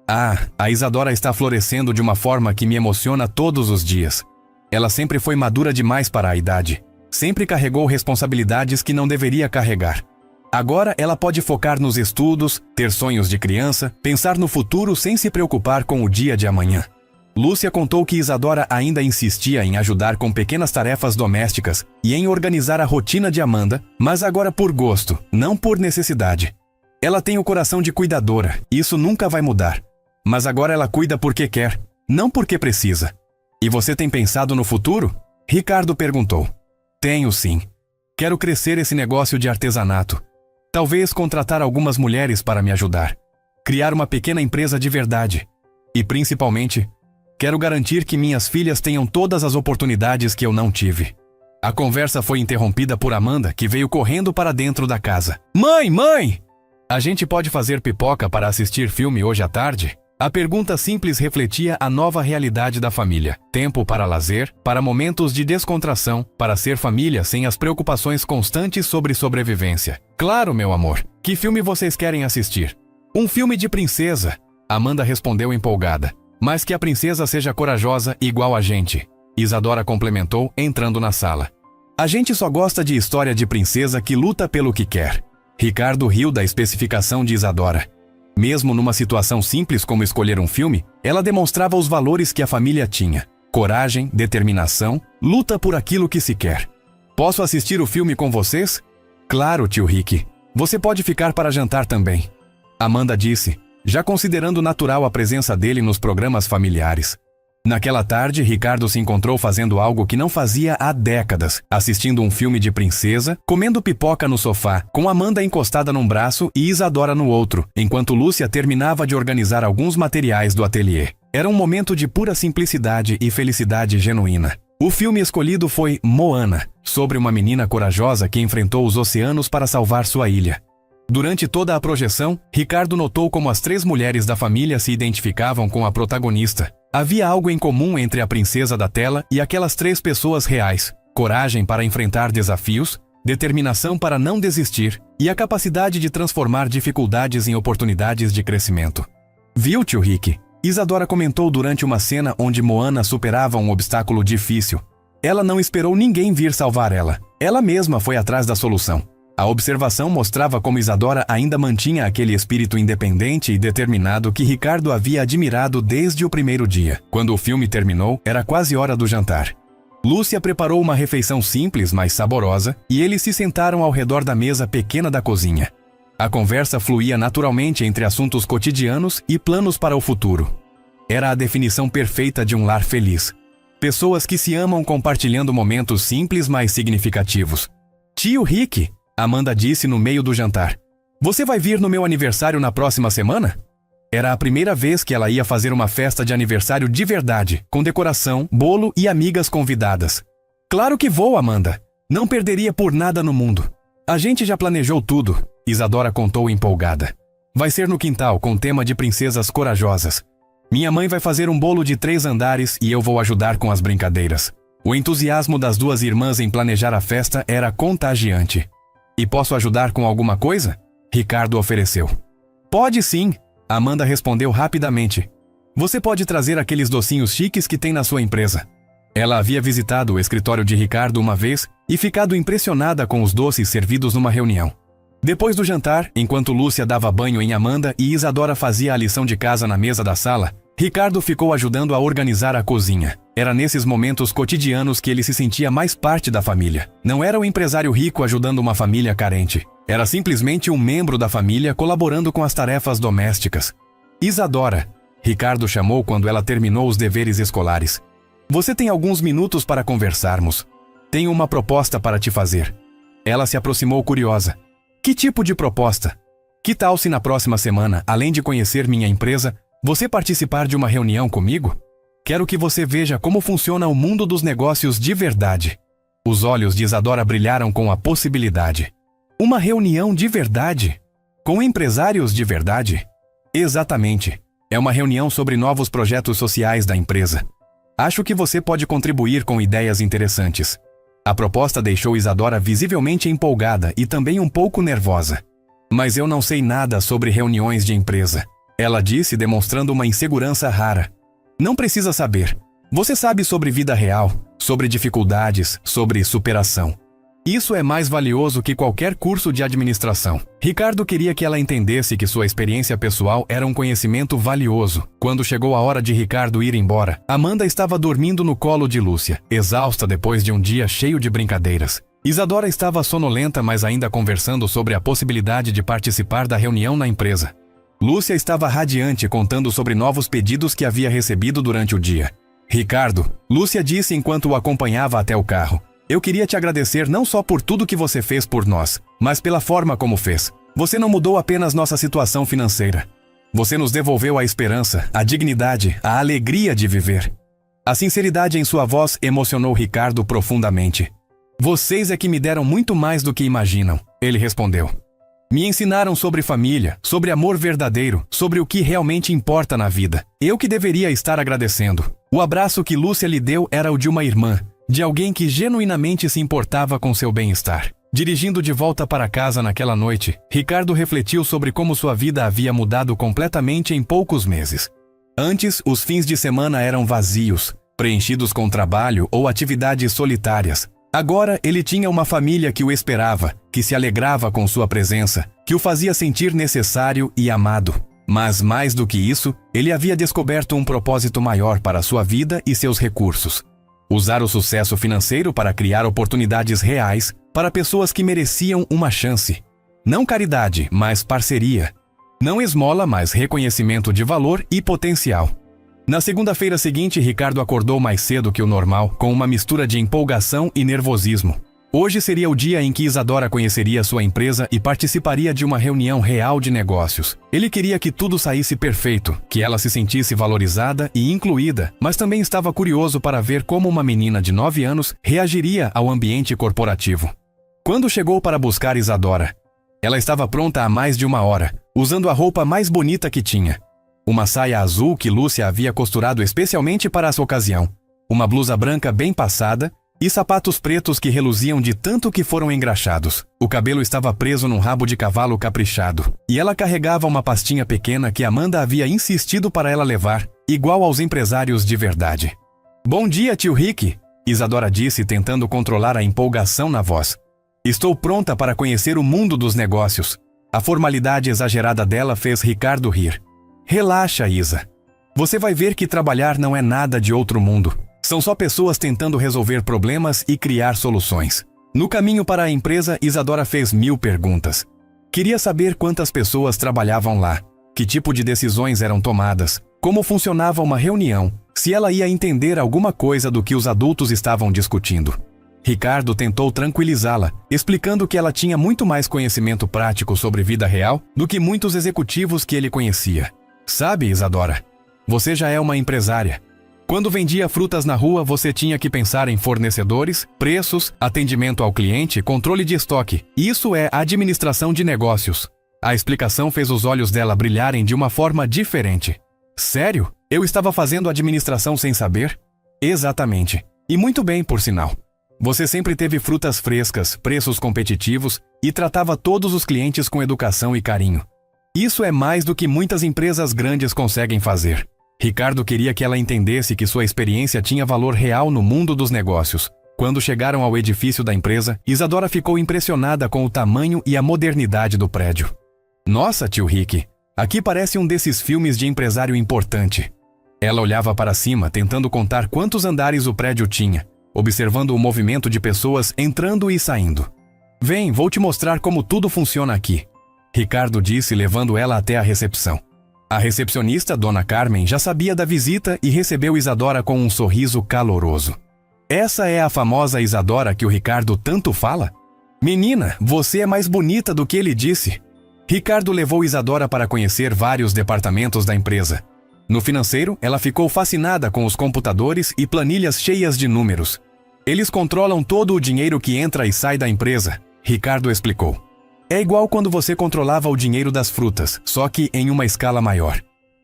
A Isadora está florescendo de uma forma que me emociona todos os dias. Ela sempre foi madura demais para a idade. Sempre carregou responsabilidades que não deveria carregar. Agora ela pode focar nos estudos, ter sonhos de criança, pensar no futuro sem se preocupar com o dia de amanhã. Lúcia contou que Isadora ainda insistia em ajudar com pequenas tarefas domésticas e em organizar a rotina de Amanda, mas agora por gosto, não por necessidade. Ela tem o coração de cuidadora, e isso nunca vai mudar. Mas agora ela cuida porque quer, não porque precisa. E você tem pensado no futuro? Ricardo perguntou. Tenho sim. Quero crescer esse negócio de artesanato. Talvez contratar algumas mulheres para me ajudar. Criar uma pequena empresa de verdade. E principalmente, quero garantir que minhas filhas tenham todas as oportunidades que eu não tive. A conversa foi interrompida por Amanda, que veio correndo para dentro da casa. Mãe! A gente pode fazer pipoca para assistir filme hoje à tarde? A pergunta simples refletia a nova realidade da família. Tempo para lazer, para momentos de descontração, para ser família sem as preocupações constantes sobre sobrevivência. Claro, meu amor. Que filme vocês querem assistir? Um filme de princesa, Amanda respondeu empolgada. Mas que a princesa seja corajosa igual a gente, Isadora complementou, entrando na sala. A gente só gosta de história de princesa que luta pelo que quer. Ricardo riu da especificação de Isadora. Mesmo numa situação simples como escolher um filme, ela demonstrava os valores que a família tinha. Coragem, determinação, luta por aquilo que se quer. Posso assistir o filme com vocês? Claro, tio Rick. Você pode ficar para jantar também. Amanda disse, já considerando natural a presença dele nos programas familiares. Naquela tarde, Ricardo se encontrou fazendo algo que não fazia há décadas, assistindo um filme de princesa, comendo pipoca no sofá, com Amanda encostada num braço e Isadora no outro, enquanto Lúcia terminava de organizar alguns materiais do ateliê. Era um momento de pura simplicidade e felicidade genuína. O filme escolhido foi Moana, sobre uma menina corajosa que enfrentou os oceanos para salvar sua ilha. Durante toda a projeção, Ricardo notou como as 3 mulheres da família se identificavam com a protagonista. Havia algo em comum entre a princesa da tela e aquelas 3 pessoas reais: coragem para enfrentar desafios, determinação para não desistir e a capacidade de transformar dificuldades em oportunidades de crescimento. Viu, tio Rick? Isadora comentou durante uma cena onde Moana superava um obstáculo difícil. Ela não esperou ninguém vir salvar ela. Ela mesma foi atrás da solução. A observação mostrava como Isadora ainda mantinha aquele espírito independente e determinado que Ricardo havia admirado desde o primeiro dia. Quando o filme terminou, era quase hora do jantar. Lúcia preparou uma refeição simples, mas saborosa, e eles se sentaram ao redor da mesa pequena da cozinha. A conversa fluía naturalmente entre assuntos cotidianos e planos para o futuro. Era a definição perfeita de um lar feliz. Pessoas que se amam compartilhando momentos simples, mas significativos. Tio Rick, Amanda disse no meio do jantar. Você vai vir no meu aniversário na próxima semana? Era a primeira vez que ela ia fazer uma festa de aniversário de verdade, com decoração, bolo e amigas convidadas. Claro que vou, Amanda. Não perderia por nada no mundo. A gente já planejou tudo, Isadora contou empolgada. Vai ser no quintal, com tema de princesas corajosas. Minha mãe vai fazer um bolo de 3 andares e eu vou ajudar com as brincadeiras. O entusiasmo das 2 irmãs em planejar a festa era contagiante. E posso ajudar com alguma coisa? Ricardo ofereceu. Pode sim, Amanda respondeu rapidamente. Você pode trazer aqueles docinhos chiques que tem na sua empresa. Ela havia visitado o escritório de Ricardo uma vez e ficado impressionada com os doces servidos numa reunião. Depois do jantar, enquanto Lúcia dava banho em Amanda e Isadora fazia a lição de casa na mesa da sala, Ricardo ficou ajudando a organizar a cozinha. Era nesses momentos cotidianos que ele se sentia mais parte da família. Não era um empresário rico ajudando uma família carente. Era simplesmente um membro da família colaborando com as tarefas domésticas. Isadora, Ricardo chamou quando ela terminou os deveres escolares. Você tem alguns minutos para conversarmos. Tenho uma proposta para te fazer. Ela se aproximou curiosa. Que tipo de proposta? Que tal se na próxima semana, além de conhecer minha empresa, você participar de uma reunião comigo? Quero que você veja como funciona o mundo dos negócios de verdade. Os olhos de Isadora brilharam com a possibilidade. Uma reunião de verdade? Com empresários de verdade? Exatamente. É uma reunião sobre novos projetos sociais da empresa. Acho que você pode contribuir com ideias interessantes. A proposta deixou Isadora visivelmente empolgada e também um pouco nervosa. Mas eu não sei nada sobre reuniões de empresa, ela disse, demonstrando uma insegurança rara. Não precisa saber. Você sabe sobre vida real, sobre dificuldades, sobre superação. Isso é mais valioso que qualquer curso de administração. Ricardo queria que ela entendesse que sua experiência pessoal era um conhecimento valioso. Quando chegou a hora de Ricardo ir embora, Amanda estava dormindo no colo de Lúcia, exausta depois de um dia cheio de brincadeiras. Isadora estava sonolenta, mas ainda conversando sobre a possibilidade de participar da reunião na empresa. Lúcia estava radiante, contando sobre novos pedidos que havia recebido durante o dia. Ricardo, Lúcia disse enquanto o acompanhava até o carro. Eu queria te agradecer não só por tudo que você fez por nós, mas pela forma como fez. Você não mudou apenas nossa situação financeira. Você nos devolveu a esperança, a dignidade, a alegria de viver. A sinceridade em sua voz emocionou Ricardo profundamente. Vocês é que me deram muito mais do que imaginam, ele respondeu. Me ensinaram sobre família, sobre amor verdadeiro, sobre o que realmente importa na vida. Eu que deveria estar agradecendo. O abraço que Lúcia lhe deu era o de uma irmã, de alguém que genuinamente se importava com seu bem-estar. Dirigindo de volta para casa naquela noite, Ricardo refletiu sobre como sua vida havia mudado completamente em poucos meses. Antes, os fins de semana eram vazios, preenchidos com trabalho ou atividades solitárias. Agora, ele tinha uma família que o esperava, que se alegrava com sua presença, que o fazia sentir necessário e amado. Mas, mais do que isso, ele havia descoberto um propósito maior para sua vida e seus recursos. Usar o sucesso financeiro para criar oportunidades reais para pessoas que mereciam uma chance. Não caridade, mas parceria. Não esmola, mas reconhecimento de valor e potencial. Na segunda-feira seguinte, Ricardo acordou mais cedo que o normal, com uma mistura de empolgação e nervosismo. Hoje seria o dia em que Isadora conheceria sua empresa e participaria de uma reunião real de negócios. Ele queria que tudo saísse perfeito, que ela se sentisse valorizada e incluída, mas também estava curioso para ver como uma menina de 9 anos reagiria ao ambiente corporativo. Quando chegou para buscar Isadora, ela estava pronta há mais de 1 hora, usando a roupa mais bonita que tinha. Uma saia azul que Lúcia havia costurado especialmente para essa ocasião, uma blusa branca bem passada e sapatos pretos que reluziam de tanto que foram engraxados. O cabelo estava preso num rabo de cavalo caprichado, e ela carregava uma pastinha pequena que Amanda havia insistido para ela levar, igual aos empresários de verdade. "Bom dia, tio Rick", Isadora disse, tentando controlar a empolgação na voz. "Estou pronta para conhecer o mundo dos negócios." A formalidade exagerada dela fez Ricardo rir. "Relaxa, Isa. Você vai ver que trabalhar não é nada de outro mundo. São só pessoas tentando resolver problemas e criar soluções." No caminho para a empresa, Isadora fez 1000 perguntas. Queria saber quantas pessoas trabalhavam lá, que tipo de decisões eram tomadas, como funcionava uma reunião, se ela ia entender alguma coisa do que os adultos estavam discutindo. Ricardo tentou tranquilizá-la, explicando que ela tinha muito mais conhecimento prático sobre vida real do que muitos executivos que ele conhecia. "Sabe, Isadora, você já é uma empresária. Quando vendia frutas na rua, você tinha que pensar em fornecedores, preços, atendimento ao cliente, controle de estoque. Isso é administração de negócios." A explicação fez os olhos dela brilharem de uma forma diferente. "Sério? Eu estava fazendo administração sem saber?" "Exatamente. E muito bem, por sinal. Você sempre teve frutas frescas, preços competitivos e tratava todos os clientes com educação e carinho. Isso é mais do que muitas empresas grandes conseguem fazer." Ricardo queria que ela entendesse que sua experiência tinha valor real no mundo dos negócios. Quando chegaram ao edifício da empresa, Isadora ficou impressionada com o tamanho e a modernidade do prédio. "Nossa, tio Rick, aqui parece um desses filmes de empresário importante." Ela olhava para cima, tentando contar quantos andares o prédio tinha, observando o movimento de pessoas entrando e saindo. "Vem, vou te mostrar como tudo funciona aqui", Ricardo disse, levando ela até a recepção. A recepcionista, Dona Carmen, já sabia da visita e recebeu Isadora com um sorriso caloroso. "Essa é a famosa Isadora que o Ricardo tanto fala? Menina, você é mais bonita do que ele disse." Ricardo levou Isadora para conhecer vários departamentos da empresa. No financeiro, ela ficou fascinada com os computadores e planilhas cheias de números. "Eles controlam todo o dinheiro que entra e sai da empresa", Ricardo explicou. "É igual quando você controlava o dinheiro das frutas, só que em uma escala maior."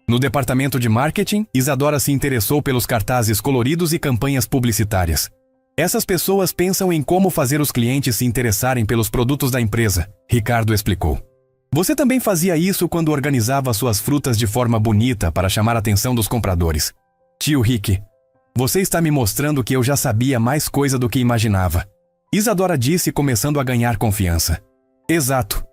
No departamento de marketing, Isadora se interessou pelos cartazes coloridos e campanhas publicitárias. "Essas pessoas pensam em como fazer os clientes se interessarem pelos produtos da empresa", Ricardo explicou. "Você também fazia isso quando organizava suas frutas de forma bonita para chamar a atenção dos compradores." "Tio Rick, você está me mostrando que eu já sabia mais coisa do que imaginava", Isadora disse, começando a ganhar confiança. "Exato.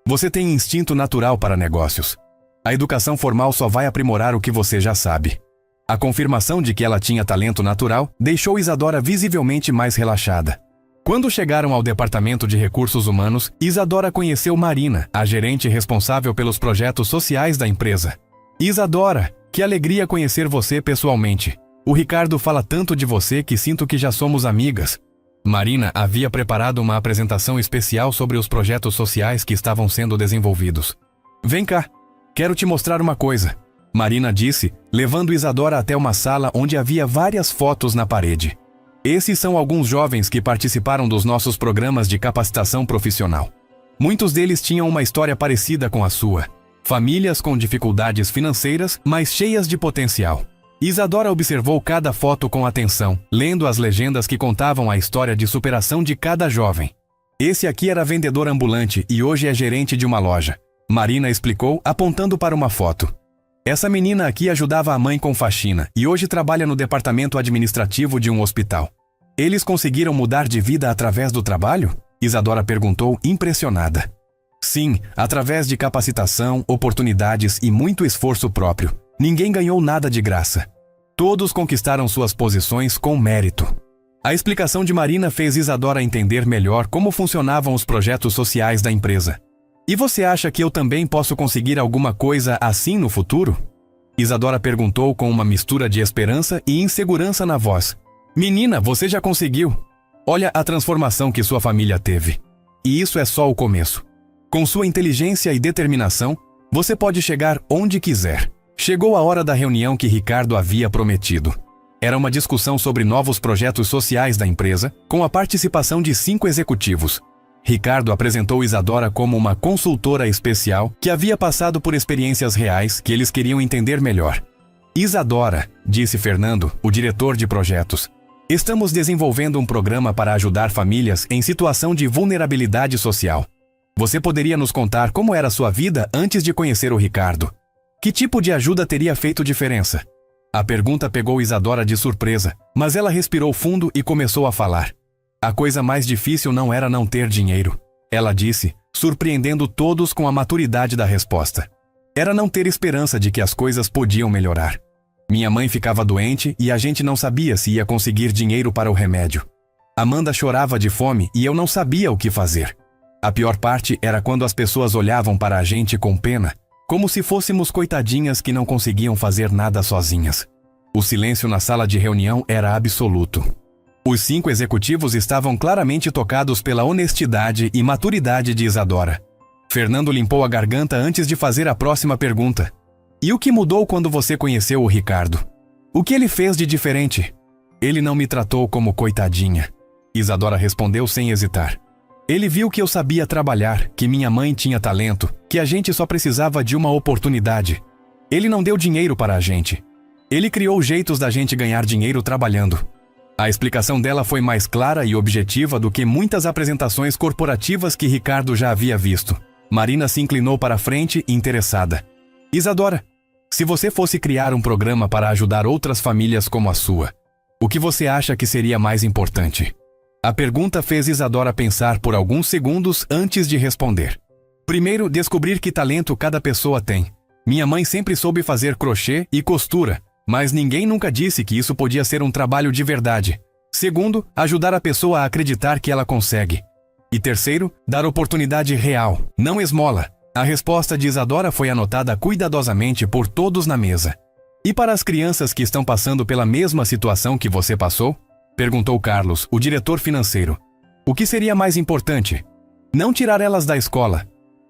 Você tem instinto natural para negócios. A educação formal só vai aprimorar o que você já sabe." A confirmação de que ela tinha talento natural deixou Isadora visivelmente mais relaxada. Quando chegaram ao departamento de recursos humanos, Isadora conheceu Marina, a gerente responsável pelos projetos sociais da empresa. "Isadora, que alegria conhecer você pessoalmente. O Ricardo fala tanto de você que sinto que já somos amigas." Marina havia preparado uma apresentação especial sobre os projetos sociais que estavam sendo desenvolvidos. "Vem cá, quero te mostrar uma coisa", Marina disse, levando Isadora até uma sala onde havia várias fotos na parede. "Esses são alguns jovens que participaram dos nossos programas de capacitação profissional. Muitos deles tinham uma história parecida com a sua. Famílias com dificuldades financeiras, mas cheias de potencial." Isadora observou cada foto com atenção, lendo as legendas que contavam a história de superação de cada jovem. "Esse aqui era vendedor ambulante e hoje é gerente de uma loja", Marina explicou, apontando para uma foto. "Essa menina aqui ajudava a mãe com faxina e hoje trabalha no departamento administrativo de um hospital." "Eles conseguiram mudar de vida através do trabalho?" Isadora perguntou, impressionada. "Sim, através de capacitação, oportunidades e muito esforço próprio. Ninguém ganhou nada de graça. Todos conquistaram suas posições com mérito." A explicação de Marina fez Isadora entender melhor como funcionavam os projetos sociais da empresa. "E você acha que eu também posso conseguir alguma coisa assim no futuro?" Isadora perguntou com uma mistura de esperança e insegurança na voz. "Menina, você já conseguiu." Olha a transformação que sua família teve. E isso é só o começo. Com sua inteligência e determinação, você pode chegar onde quiser. Chegou a hora da reunião que Ricardo havia prometido. Era uma discussão sobre novos projetos sociais da empresa, com a participação de 5 executivos. Ricardo apresentou Isadora como uma consultora especial que havia passado por experiências reais que eles queriam entender melhor. Isadora, disse Fernando, o diretor de projetos, estamos desenvolvendo um programa para ajudar famílias em situação de vulnerabilidade social. Você poderia nos contar como era sua vida antes de conhecer o Ricardo? Que tipo de ajuda teria feito diferença? A pergunta pegou Isadora de surpresa, mas ela respirou fundo e começou a falar. A coisa mais difícil não era não ter dinheiro, ela disse, surpreendendo todos com a maturidade da resposta. Era não ter esperança de que as coisas podiam melhorar. Minha mãe ficava doente e a gente não sabia se ia conseguir dinheiro para o remédio. Amanda chorava de fome e eu não sabia o que fazer. A pior parte era quando as pessoas olhavam para a gente com pena, como se fôssemos coitadinhas que não conseguiam fazer nada sozinhas. O silêncio na sala de reunião era absoluto. Os 5 executivos estavam claramente tocados pela honestidade e maturidade de Isadora. Fernando limpou a garganta antes de fazer a próxima pergunta. E o que mudou quando você conheceu o Ricardo? O que ele fez de diferente? Ele não me tratou como coitadinha. Isadora respondeu sem hesitar. Ele viu que eu sabia trabalhar, que minha mãe tinha talento, que a gente só precisava de uma oportunidade. Ele não deu dinheiro para a gente. Ele criou jeitos da gente ganhar dinheiro trabalhando. A explicação dela foi mais clara e objetiva do que muitas apresentações corporativas que Ricardo já havia visto. Marina se inclinou para a frente, interessada. Isadora, se você fosse criar um programa para ajudar outras famílias como a sua, o que você acha que seria mais importante? A pergunta fez Isadora pensar por alguns segundos antes de responder. Primeiro, descobrir que talento cada pessoa tem. Minha mãe sempre soube fazer crochê e costura, mas ninguém nunca disse que isso podia ser um trabalho de verdade. Segundo, ajudar a pessoa a acreditar que ela consegue. E terceiro, dar oportunidade real, não esmola. A resposta de Isadora foi anotada cuidadosamente por todos na mesa. E para as crianças que estão passando pela mesma situação que você passou? Perguntou Carlos, o diretor financeiro. O que seria mais importante? Não tirar elas da escola.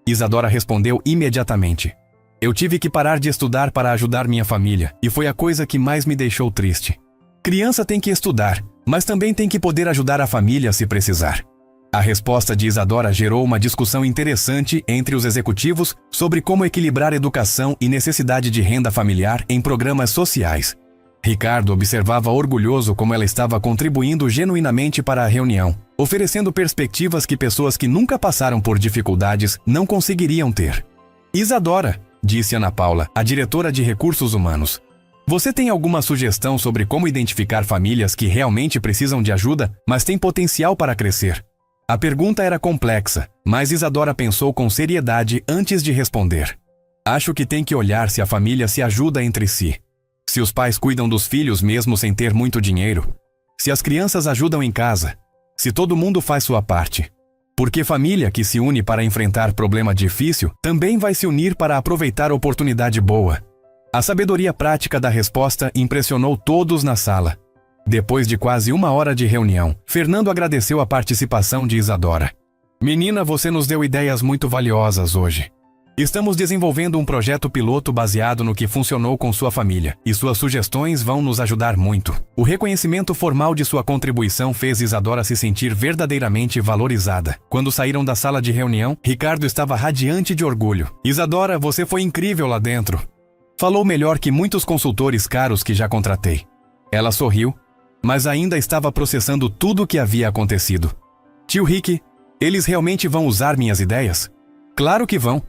Isadora respondeu imediatamente. Eu tive que parar de estudar para ajudar minha família, e foi a coisa que mais me deixou triste. Criança tem que estudar, mas também tem que poder ajudar a família se precisar. A resposta de Isadora gerou uma discussão interessante entre os executivos sobre como equilibrar educação e necessidade de renda familiar em programas sociais. Ricardo observava orgulhoso como ela estava contribuindo genuinamente para a reunião, oferecendo perspectivas que pessoas que nunca passaram por dificuldades não conseguiriam ter. Isadora, disse Ana Paula, a diretora de recursos humanos. Você tem alguma sugestão sobre como identificar famílias que realmente precisam de ajuda, mas têm potencial para crescer? A pergunta era complexa, mas Isadora pensou com seriedade antes de responder. Acho que tem que olhar se a família se ajuda entre si. Se os pais cuidam dos filhos mesmo sem ter muito dinheiro. Se as crianças ajudam em casa. Se todo mundo faz sua parte. Porque família que se une para enfrentar problema difícil também vai se unir para aproveitar oportunidade boa. A sabedoria prática da resposta impressionou todos na sala. Depois de quase 1 hora de reunião, Fernando agradeceu a participação de Isadora. Menina, você nos deu ideias muito valiosas hoje. Estamos desenvolvendo um projeto piloto baseado no que funcionou com sua família, e suas sugestões vão nos ajudar muito. O reconhecimento formal de sua contribuição fez Isadora se sentir verdadeiramente valorizada. Quando saíram da sala de reunião, Ricardo estava radiante de orgulho. Isadora, você foi incrível lá dentro. Falou melhor que muitos consultores caros que já contratei. Ela sorriu, mas ainda estava processando tudo o que havia acontecido. Tio Rick, eles realmente vão usar minhas ideias? Claro que vão.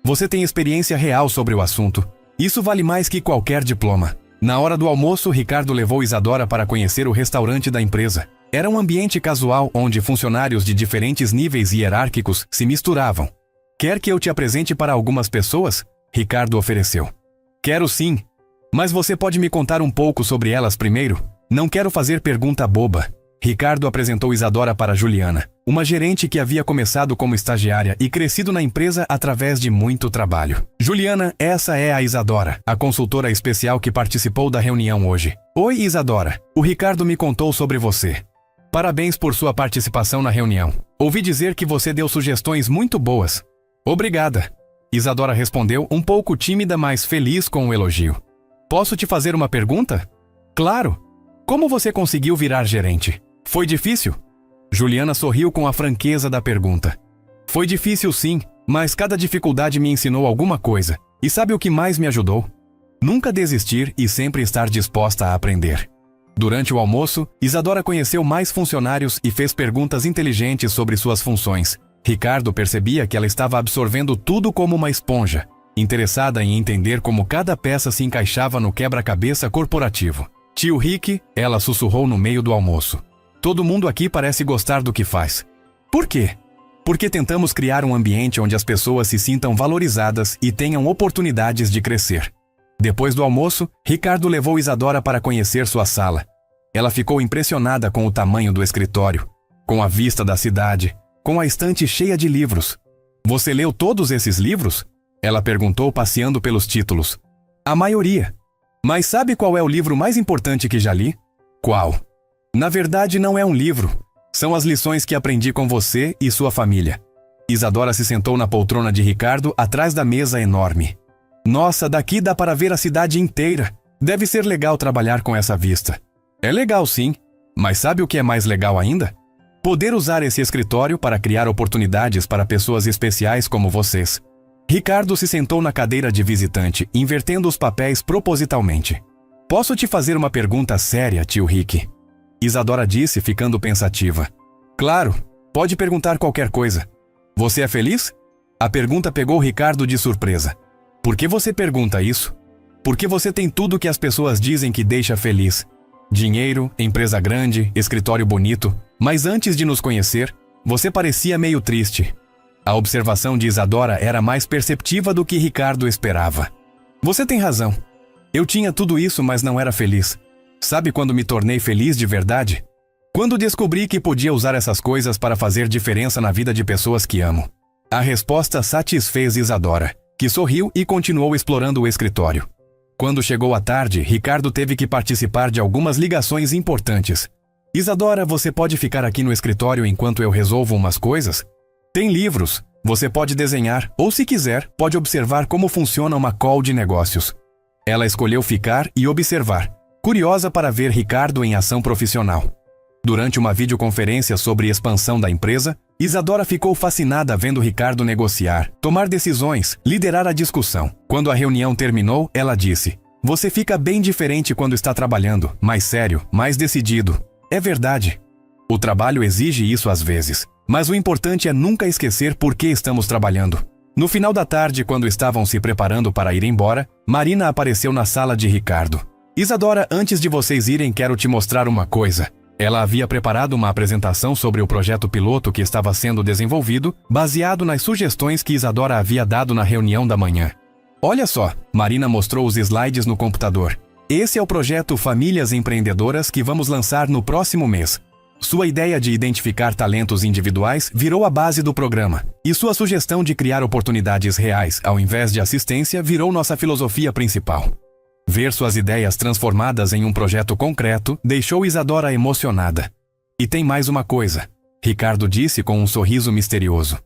Você tem experiência real sobre o assunto. Isso vale mais que qualquer diploma. Na hora do almoço, Ricardo levou Isadora para conhecer o restaurante da empresa. Era um ambiente casual onde funcionários de diferentes níveis hierárquicos se misturavam. Quer que eu te apresente para algumas pessoas? Ricardo ofereceu. Quero sim. Mas você pode me contar um pouco sobre elas primeiro? Não quero fazer pergunta boba. Ricardo apresentou Isadora para Juliana, uma gerente que havia começado como estagiária e crescido na empresa através de muito trabalho. Juliana, essa é a Isadora, a consultora especial que participou da reunião hoje. Oi, Isadora. O Ricardo me contou sobre você. Parabéns por sua participação na reunião. Ouvi dizer que você deu sugestões muito boas. Obrigada. Isadora respondeu, um pouco tímida, mas feliz com o elogio. Posso te fazer uma pergunta? Claro. Como você conseguiu virar gerente? Foi difícil? Juliana sorriu com a franqueza da pergunta. Foi difícil sim, mas cada dificuldade me ensinou alguma coisa. E sabe o que mais me ajudou? Nunca desistir e sempre estar disposta a aprender. Durante o almoço, Isadora conheceu mais funcionários e fez perguntas inteligentes sobre suas funções. Ricardo percebia que ela estava absorvendo tudo como uma esponja, interessada em entender como cada peça se encaixava no quebra-cabeça corporativo. Tio Rick, ela sussurrou no meio do almoço. Todo mundo aqui parece gostar do que faz. Por quê? Porque tentamos criar um ambiente onde as pessoas se sintam valorizadas e tenham oportunidades de crescer. Depois do almoço, Ricardo levou Isadora para conhecer sua sala. Ela ficou impressionada com o tamanho do escritório, com a vista da cidade, com a estante cheia de livros. Você leu todos esses livros? Ela perguntou, passeando pelos títulos. A maioria. Mas sabe qual é o livro mais importante que já li? Qual? Na verdade, não é um livro. São as lições que aprendi com você e sua família. Isadora se sentou na poltrona de Ricardo, atrás da mesa enorme. Nossa, daqui dá para ver a cidade inteira. Deve ser legal trabalhar com essa vista. É legal sim, mas sabe o que é mais legal ainda? Poder usar esse escritório para criar oportunidades para pessoas especiais como vocês. Ricardo se sentou na cadeira de visitante, invertendo os papéis propositalmente. Posso te fazer uma pergunta séria, tio Rick? Isadora disse, ficando pensativa. Claro, pode perguntar qualquer coisa. Você é feliz? A pergunta pegou Ricardo de surpresa. Por que você pergunta isso? Porque você tem tudo que as pessoas dizem que deixa feliz. Dinheiro, empresa grande, escritório bonito. Mas antes de nos conhecer, você parecia meio triste. A observação de Isadora era mais perceptiva do que Ricardo esperava. Você tem razão. Eu tinha tudo isso, mas não era feliz. Sabe quando me tornei feliz de verdade? Quando descobri que podia usar essas coisas para fazer diferença na vida de pessoas que amo. A resposta satisfez Isadora, que sorriu e continuou explorando o escritório. Quando chegou a tarde, Ricardo teve que participar de algumas ligações importantes. Isadora, você pode ficar aqui no escritório enquanto eu resolvo umas coisas? Tem livros, você pode desenhar, ou se quiser, pode observar como funciona uma call de negócios. Ela escolheu ficar e observar, curiosa para ver Ricardo em ação profissional. Durante uma videoconferência sobre expansão da empresa, Isadora ficou fascinada vendo Ricardo negociar, tomar decisões, liderar a discussão. Quando a reunião terminou, ela disse: Você fica bem diferente quando está trabalhando, mais sério, mais decidido. É verdade. O trabalho exige isso às vezes, mas o importante é nunca esquecer por que estamos trabalhando. No final da tarde, quando estavam se preparando para ir embora, Marina apareceu na sala de Ricardo. Isadora, antes de vocês irem, quero te mostrar uma coisa. Ela havia preparado uma apresentação sobre o projeto piloto que estava sendo desenvolvido, baseado nas sugestões que Isadora havia dado na reunião da manhã. Olha só, Marina mostrou os slides no computador. Esse é o projeto Famílias Empreendedoras que vamos lançar no próximo mês. Sua ideia de identificar talentos individuais virou a base do programa, e sua sugestão de criar oportunidades reais ao invés de assistência virou nossa filosofia principal. Ver suas ideias transformadas em um projeto concreto deixou Isadora emocionada. E tem mais uma coisa, Ricardo disse com um sorriso misterioso.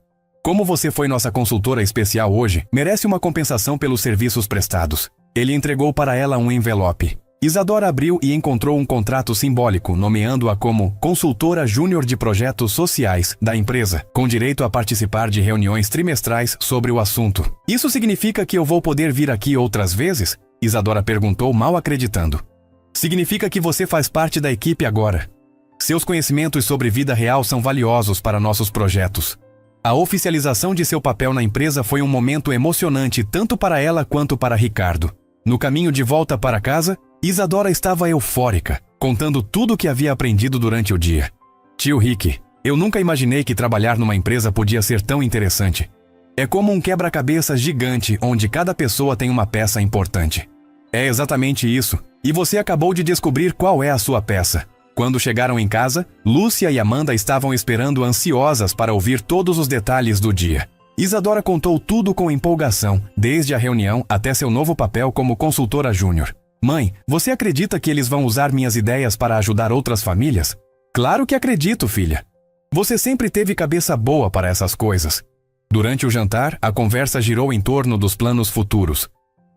Como você foi nossa consultora especial hoje, merece uma compensação pelos serviços prestados. Ele entregou para ela um envelope. Isadora abriu e encontrou um contrato simbólico, nomeando-a como consultora júnior de projetos sociais da empresa, com direito a participar de reuniões trimestrais sobre o assunto. Isso significa que eu vou poder vir aqui outras vezes? Isadora perguntou, mal acreditando. Significa que você faz parte da equipe agora. Seus conhecimentos sobre vida real são valiosos para nossos projetos. A oficialização de seu papel na empresa foi um momento emocionante tanto para ela quanto para Ricardo. No caminho de volta para casa, Isadora estava eufórica, contando tudo o que havia aprendido durante o dia. Tio Rick, eu nunca imaginei que trabalhar numa empresa podia ser tão interessante. É como um quebra-cabeças gigante onde cada pessoa tem uma peça importante. É exatamente isso, e você acabou de descobrir qual é a sua peça. Quando chegaram em casa, Lúcia e Amanda estavam esperando ansiosas para ouvir todos os detalhes do dia. Isadora contou tudo com empolgação, desde a reunião até seu novo papel como consultora júnior. Mãe, você acredita que eles vão usar minhas ideias para ajudar outras famílias? Claro que acredito, filha. Você sempre teve cabeça boa para essas coisas. Durante o jantar, a conversa girou em torno dos planos futuros.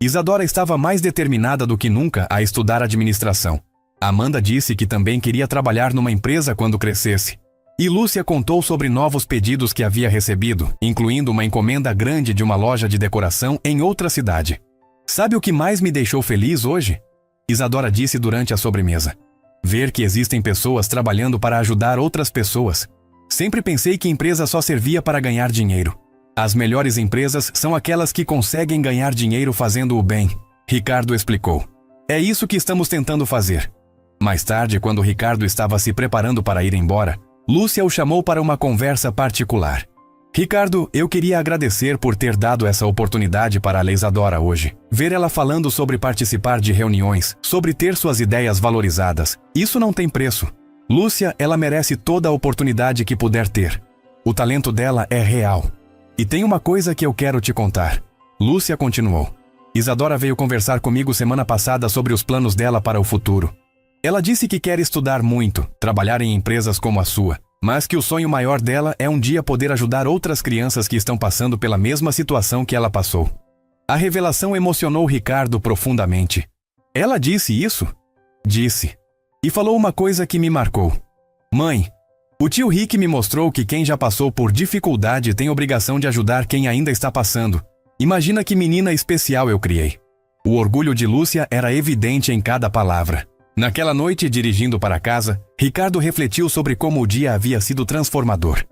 Isadora estava mais determinada do que nunca a estudar administração. Amanda disse que também queria trabalhar numa empresa quando crescesse. E Lúcia contou sobre novos pedidos que havia recebido, incluindo uma encomenda grande de uma loja de decoração em outra cidade. Sabe o que mais me deixou feliz hoje? Isadora disse durante a sobremesa. Ver que existem pessoas trabalhando para ajudar outras pessoas. Sempre pensei que empresa só servia para ganhar dinheiro. As melhores empresas são aquelas que conseguem ganhar dinheiro fazendo o bem, Ricardo explicou. É isso que estamos tentando fazer. Mais tarde, quando Ricardo estava se preparando para ir embora, Lúcia o chamou para uma conversa particular. Ricardo, eu queria agradecer por ter dado essa oportunidade para a Isadora hoje. Ver ela falando sobre participar de reuniões, sobre ter suas ideias valorizadas. Isso não tem preço. Lúcia, ela merece toda a oportunidade que puder ter. O talento dela é real. E tem uma coisa que eu quero te contar. Lúcia continuou. Isadora veio conversar comigo semana passada sobre os planos dela para o futuro. Ela disse que quer estudar muito, trabalhar em empresas como a sua, mas que o sonho maior dela é um dia poder ajudar outras crianças que estão passando pela mesma situação que ela passou. A revelação emocionou Ricardo profundamente. Ela disse isso? Disse. E falou uma coisa que me marcou. Mãe, o tio Rick me mostrou que quem já passou por dificuldade tem obrigação de ajudar quem ainda está passando. Imagina que menina especial eu criei. O orgulho de Lúcia era evidente em cada palavra. Naquela noite, dirigindo para casa, Ricardo refletiu sobre como o dia havia sido transformador.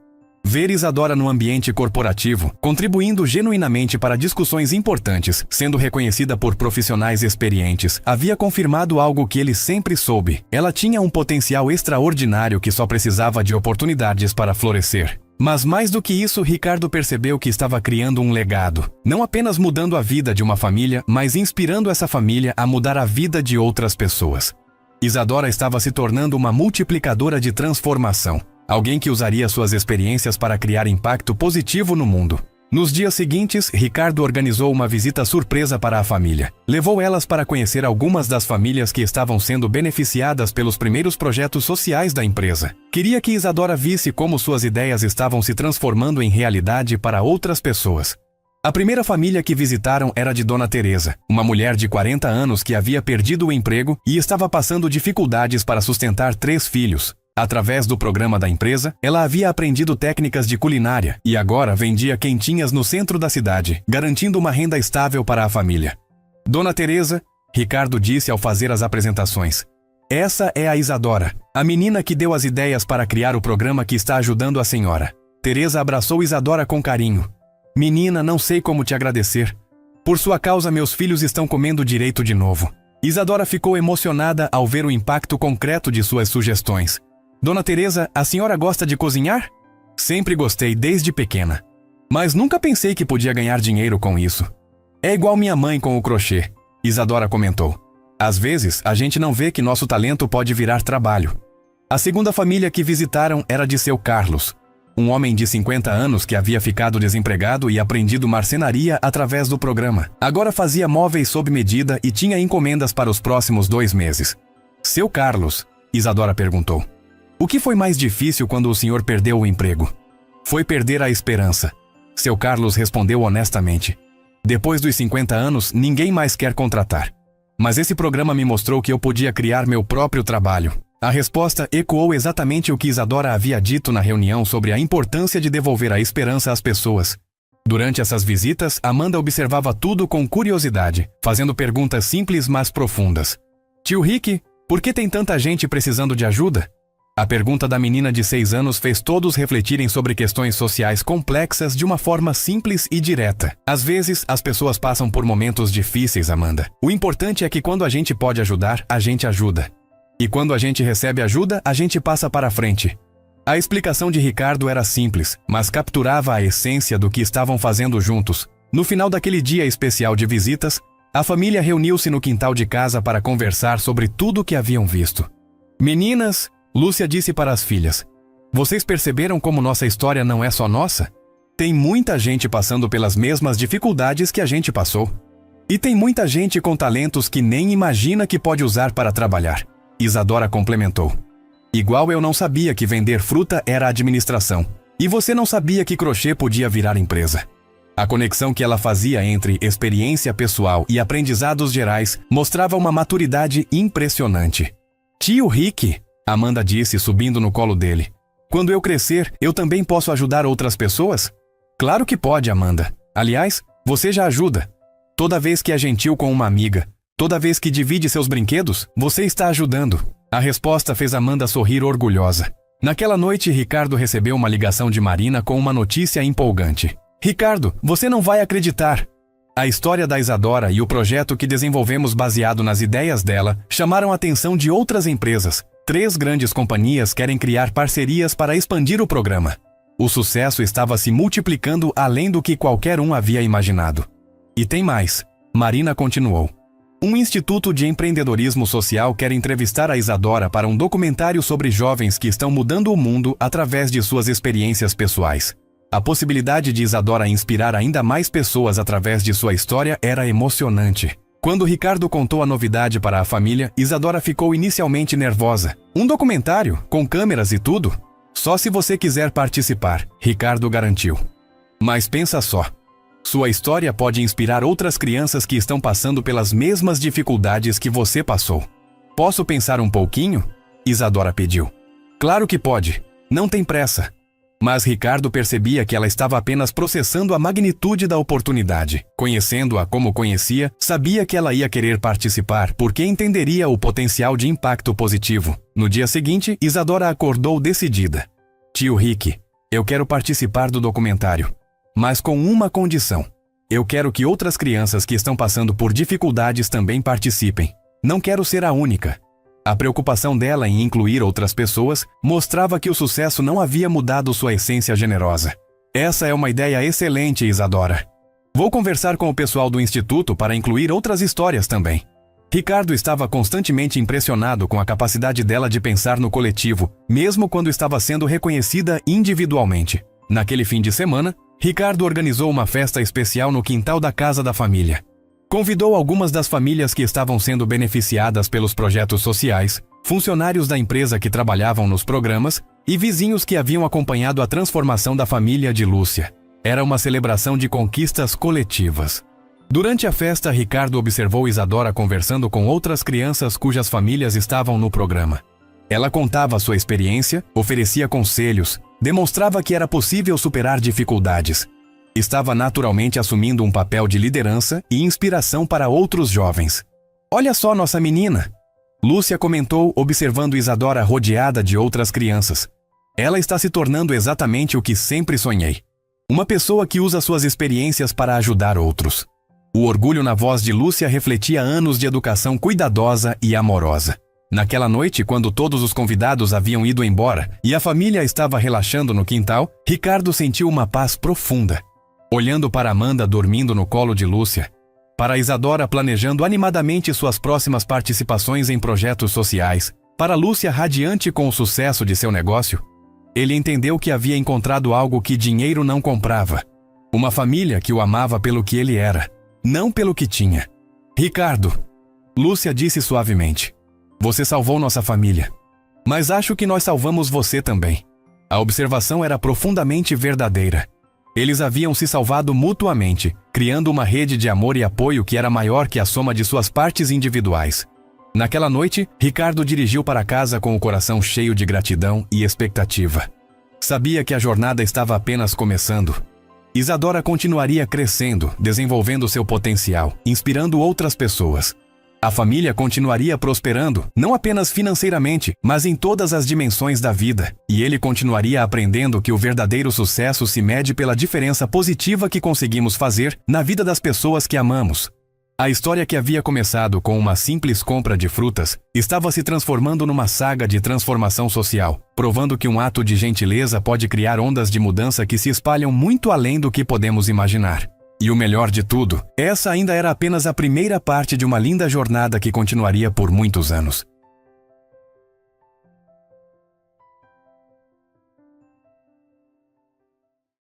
Ver Isadora no ambiente corporativo, contribuindo genuinamente para discussões importantes, sendo reconhecida por profissionais experientes, havia confirmado algo que ele sempre soube. Ela tinha um potencial extraordinário que só precisava de oportunidades para florescer. Mas mais do que isso, Ricardo percebeu que estava criando um legado. Não apenas mudando a vida de uma família, mas inspirando essa família a mudar a vida de outras pessoas. Isadora estava se tornando uma multiplicadora de transformação. Alguém que usaria suas experiências para criar impacto positivo no mundo. Nos dias seguintes, Ricardo organizou uma visita surpresa para a família. Levou elas para conhecer algumas das famílias que estavam sendo beneficiadas pelos primeiros projetos sociais da empresa. Queria que Isadora visse como suas ideias estavam se transformando em realidade para outras pessoas. A primeira família que visitaram era de Dona Teresa, uma mulher de 40 anos que havia perdido o emprego e estava passando dificuldades para sustentar 3 filhos. Através do programa da empresa, ela havia aprendido técnicas de culinária e agora vendia quentinhas no centro da cidade, garantindo uma renda estável para a família. Dona Teresa, Ricardo disse ao fazer as apresentações. Essa é a Isadora, a menina que deu as ideias para criar o programa que está ajudando a senhora. Teresa abraçou Isadora com carinho. Menina, não sei como te agradecer. Por sua causa, meus filhos estão comendo direito de novo. Isadora ficou emocionada ao ver o impacto concreto de suas sugestões. Dona Teresa, a senhora gosta de cozinhar? Sempre gostei desde pequena. Mas nunca pensei que podia ganhar dinheiro com isso. É igual minha mãe com o crochê, Isadora comentou. Às vezes, a gente não vê que nosso talento pode virar trabalho. A segunda família que visitaram era de seu Carlos, um homem de 50 anos que havia ficado desempregado e aprendido marcenaria através do programa. Agora fazia móveis sob medida e tinha encomendas para os próximos 2 meses. Seu Carlos, Isadora perguntou. O que foi mais difícil quando o senhor perdeu o emprego? Foi perder a esperança. Seu Carlos respondeu honestamente. Depois dos 50 anos, ninguém mais quer contratar. Mas esse programa me mostrou que eu podia criar meu próprio trabalho. A resposta ecoou exatamente o que Isadora havia dito na reunião sobre a importância de devolver a esperança às pessoas. Durante essas visitas, Amanda observava tudo com curiosidade, fazendo perguntas simples mas profundas. Tio Rick, por que tem tanta gente precisando de ajuda? A pergunta da menina de 6 anos fez todos refletirem sobre questões sociais complexas de uma forma simples e direta. Às vezes, as pessoas passam por momentos difíceis, Amanda. O importante é que quando a gente pode ajudar, a gente ajuda. E quando a gente recebe ajuda, a gente passa para frente. A explicação de Ricardo era simples, mas capturava a essência do que estavam fazendo juntos. No final daquele dia especial de visitas, a família reuniu-se no quintal de casa para conversar sobre tudo o que haviam visto. Meninas, Lúcia disse para as filhas, vocês perceberam como nossa história não é só nossa? Tem muita gente passando pelas mesmas dificuldades que a gente passou. E tem muita gente com talentos que nem imagina que pode usar para trabalhar. Isadora complementou. Igual eu não sabia que vender fruta era administração. E você não sabia que crochê podia virar empresa. A conexão que ela fazia entre experiência pessoal e aprendizados gerais mostrava uma maturidade impressionante. Tio Rick, Amanda disse subindo no colo dele. Quando eu crescer, eu também posso ajudar outras pessoas? Claro que pode, Amanda. Aliás, você já ajuda. Toda vez que é gentil com uma amiga, toda vez que divide seus brinquedos, você está ajudando. A resposta fez Amanda sorrir orgulhosa. Naquela noite, Ricardo recebeu uma ligação de Marina com uma notícia empolgante. Ricardo, você não vai acreditar! A história da Isadora e o projeto que desenvolvemos baseado nas ideias dela chamaram a atenção de outras empresas. 3 grandes companhias querem criar parcerias para expandir o programa. O sucesso estava se multiplicando além do que qualquer um havia imaginado. E tem mais. Marina continuou. Um instituto de empreendedorismo social quer entrevistar a Isadora para um documentário sobre jovens que estão mudando o mundo através de suas experiências pessoais. A possibilidade de Isadora inspirar ainda mais pessoas através de sua história era emocionante. Quando Ricardo contou a novidade para a família, Isadora ficou inicialmente nervosa. Um documentário, com câmeras e tudo? Só se você quiser participar, Ricardo garantiu. Mas pensa só. Sua história pode inspirar outras crianças que estão passando pelas mesmas dificuldades que você passou. Posso pensar um pouquinho? Isadora pediu. Claro que pode. Não tem pressa. Mas Ricardo percebia que ela estava apenas processando a magnitude da oportunidade. Conhecendo-a como conhecia, sabia que ela ia querer participar porque entenderia o potencial de impacto positivo. No dia seguinte, Isadora acordou decidida. Tio Rick, eu quero participar do documentário. Mas com uma condição. Eu quero que outras crianças que estão passando por dificuldades também participem. Não quero ser a única. A preocupação dela em incluir outras pessoas mostrava que o sucesso não havia mudado sua essência generosa. Essa é uma ideia excelente, Isadora. Vou conversar com o pessoal do instituto para incluir outras histórias também. Ricardo estava constantemente impressionado com a capacidade dela de pensar no coletivo, mesmo quando estava sendo reconhecida individualmente. Naquele fim de semana, Ricardo organizou uma festa especial no quintal da casa da família. Convidou algumas das famílias que estavam sendo beneficiadas pelos projetos sociais, funcionários da empresa que trabalhavam nos programas e vizinhos que haviam acompanhado a transformação da família de Lúcia. Era uma celebração de conquistas coletivas. Durante a festa, Ricardo observou Isadora conversando com outras crianças cujas famílias estavam no programa. Ela contava sua experiência, oferecia conselhos, demonstrava que era possível superar dificuldades. Estava naturalmente assumindo um papel de liderança e inspiração para outros jovens. Olha só nossa menina! Lúcia comentou, observando Isadora rodeada de outras crianças. Ela está se tornando exatamente o que sempre sonhei. Uma pessoa que usa suas experiências para ajudar outros. O orgulho na voz de Lúcia refletia anos de educação cuidadosa e amorosa. Naquela noite, quando todos os convidados haviam ido embora e a família estava relaxando no quintal, Ricardo sentiu uma paz profunda. Olhando para Amanda dormindo no colo de Lúcia, para Isadora planejando animadamente suas próximas participações em projetos sociais, para Lúcia radiante com o sucesso de seu negócio, ele entendeu que havia encontrado algo que dinheiro não comprava. Uma família que o amava pelo que ele era, não pelo que tinha. Ricardo, Lúcia disse suavemente. Você salvou nossa família. Mas acho que nós salvamos você também. A observação era profundamente verdadeira. Eles haviam se salvado mutuamente, criando uma rede de amor e apoio que era maior que a soma de suas partes individuais. Naquela noite, Ricardo dirigiu para casa com o coração cheio de gratidão e expectativa. Sabia que a jornada estava apenas começando. Isadora continuaria crescendo, desenvolvendo seu potencial, inspirando outras pessoas. A família continuaria prosperando, não apenas financeiramente, mas em todas as dimensões da vida, e ele continuaria aprendendo que o verdadeiro sucesso se mede pela diferença positiva que conseguimos fazer na vida das pessoas que amamos. A história que havia começado com uma simples compra de frutas estava se transformando numa saga de transformação social, provando que um ato de gentileza pode criar ondas de mudança que se espalham muito além do que podemos imaginar. E o melhor de tudo, essa ainda era apenas a primeira parte de uma linda jornada que continuaria por muitos anos.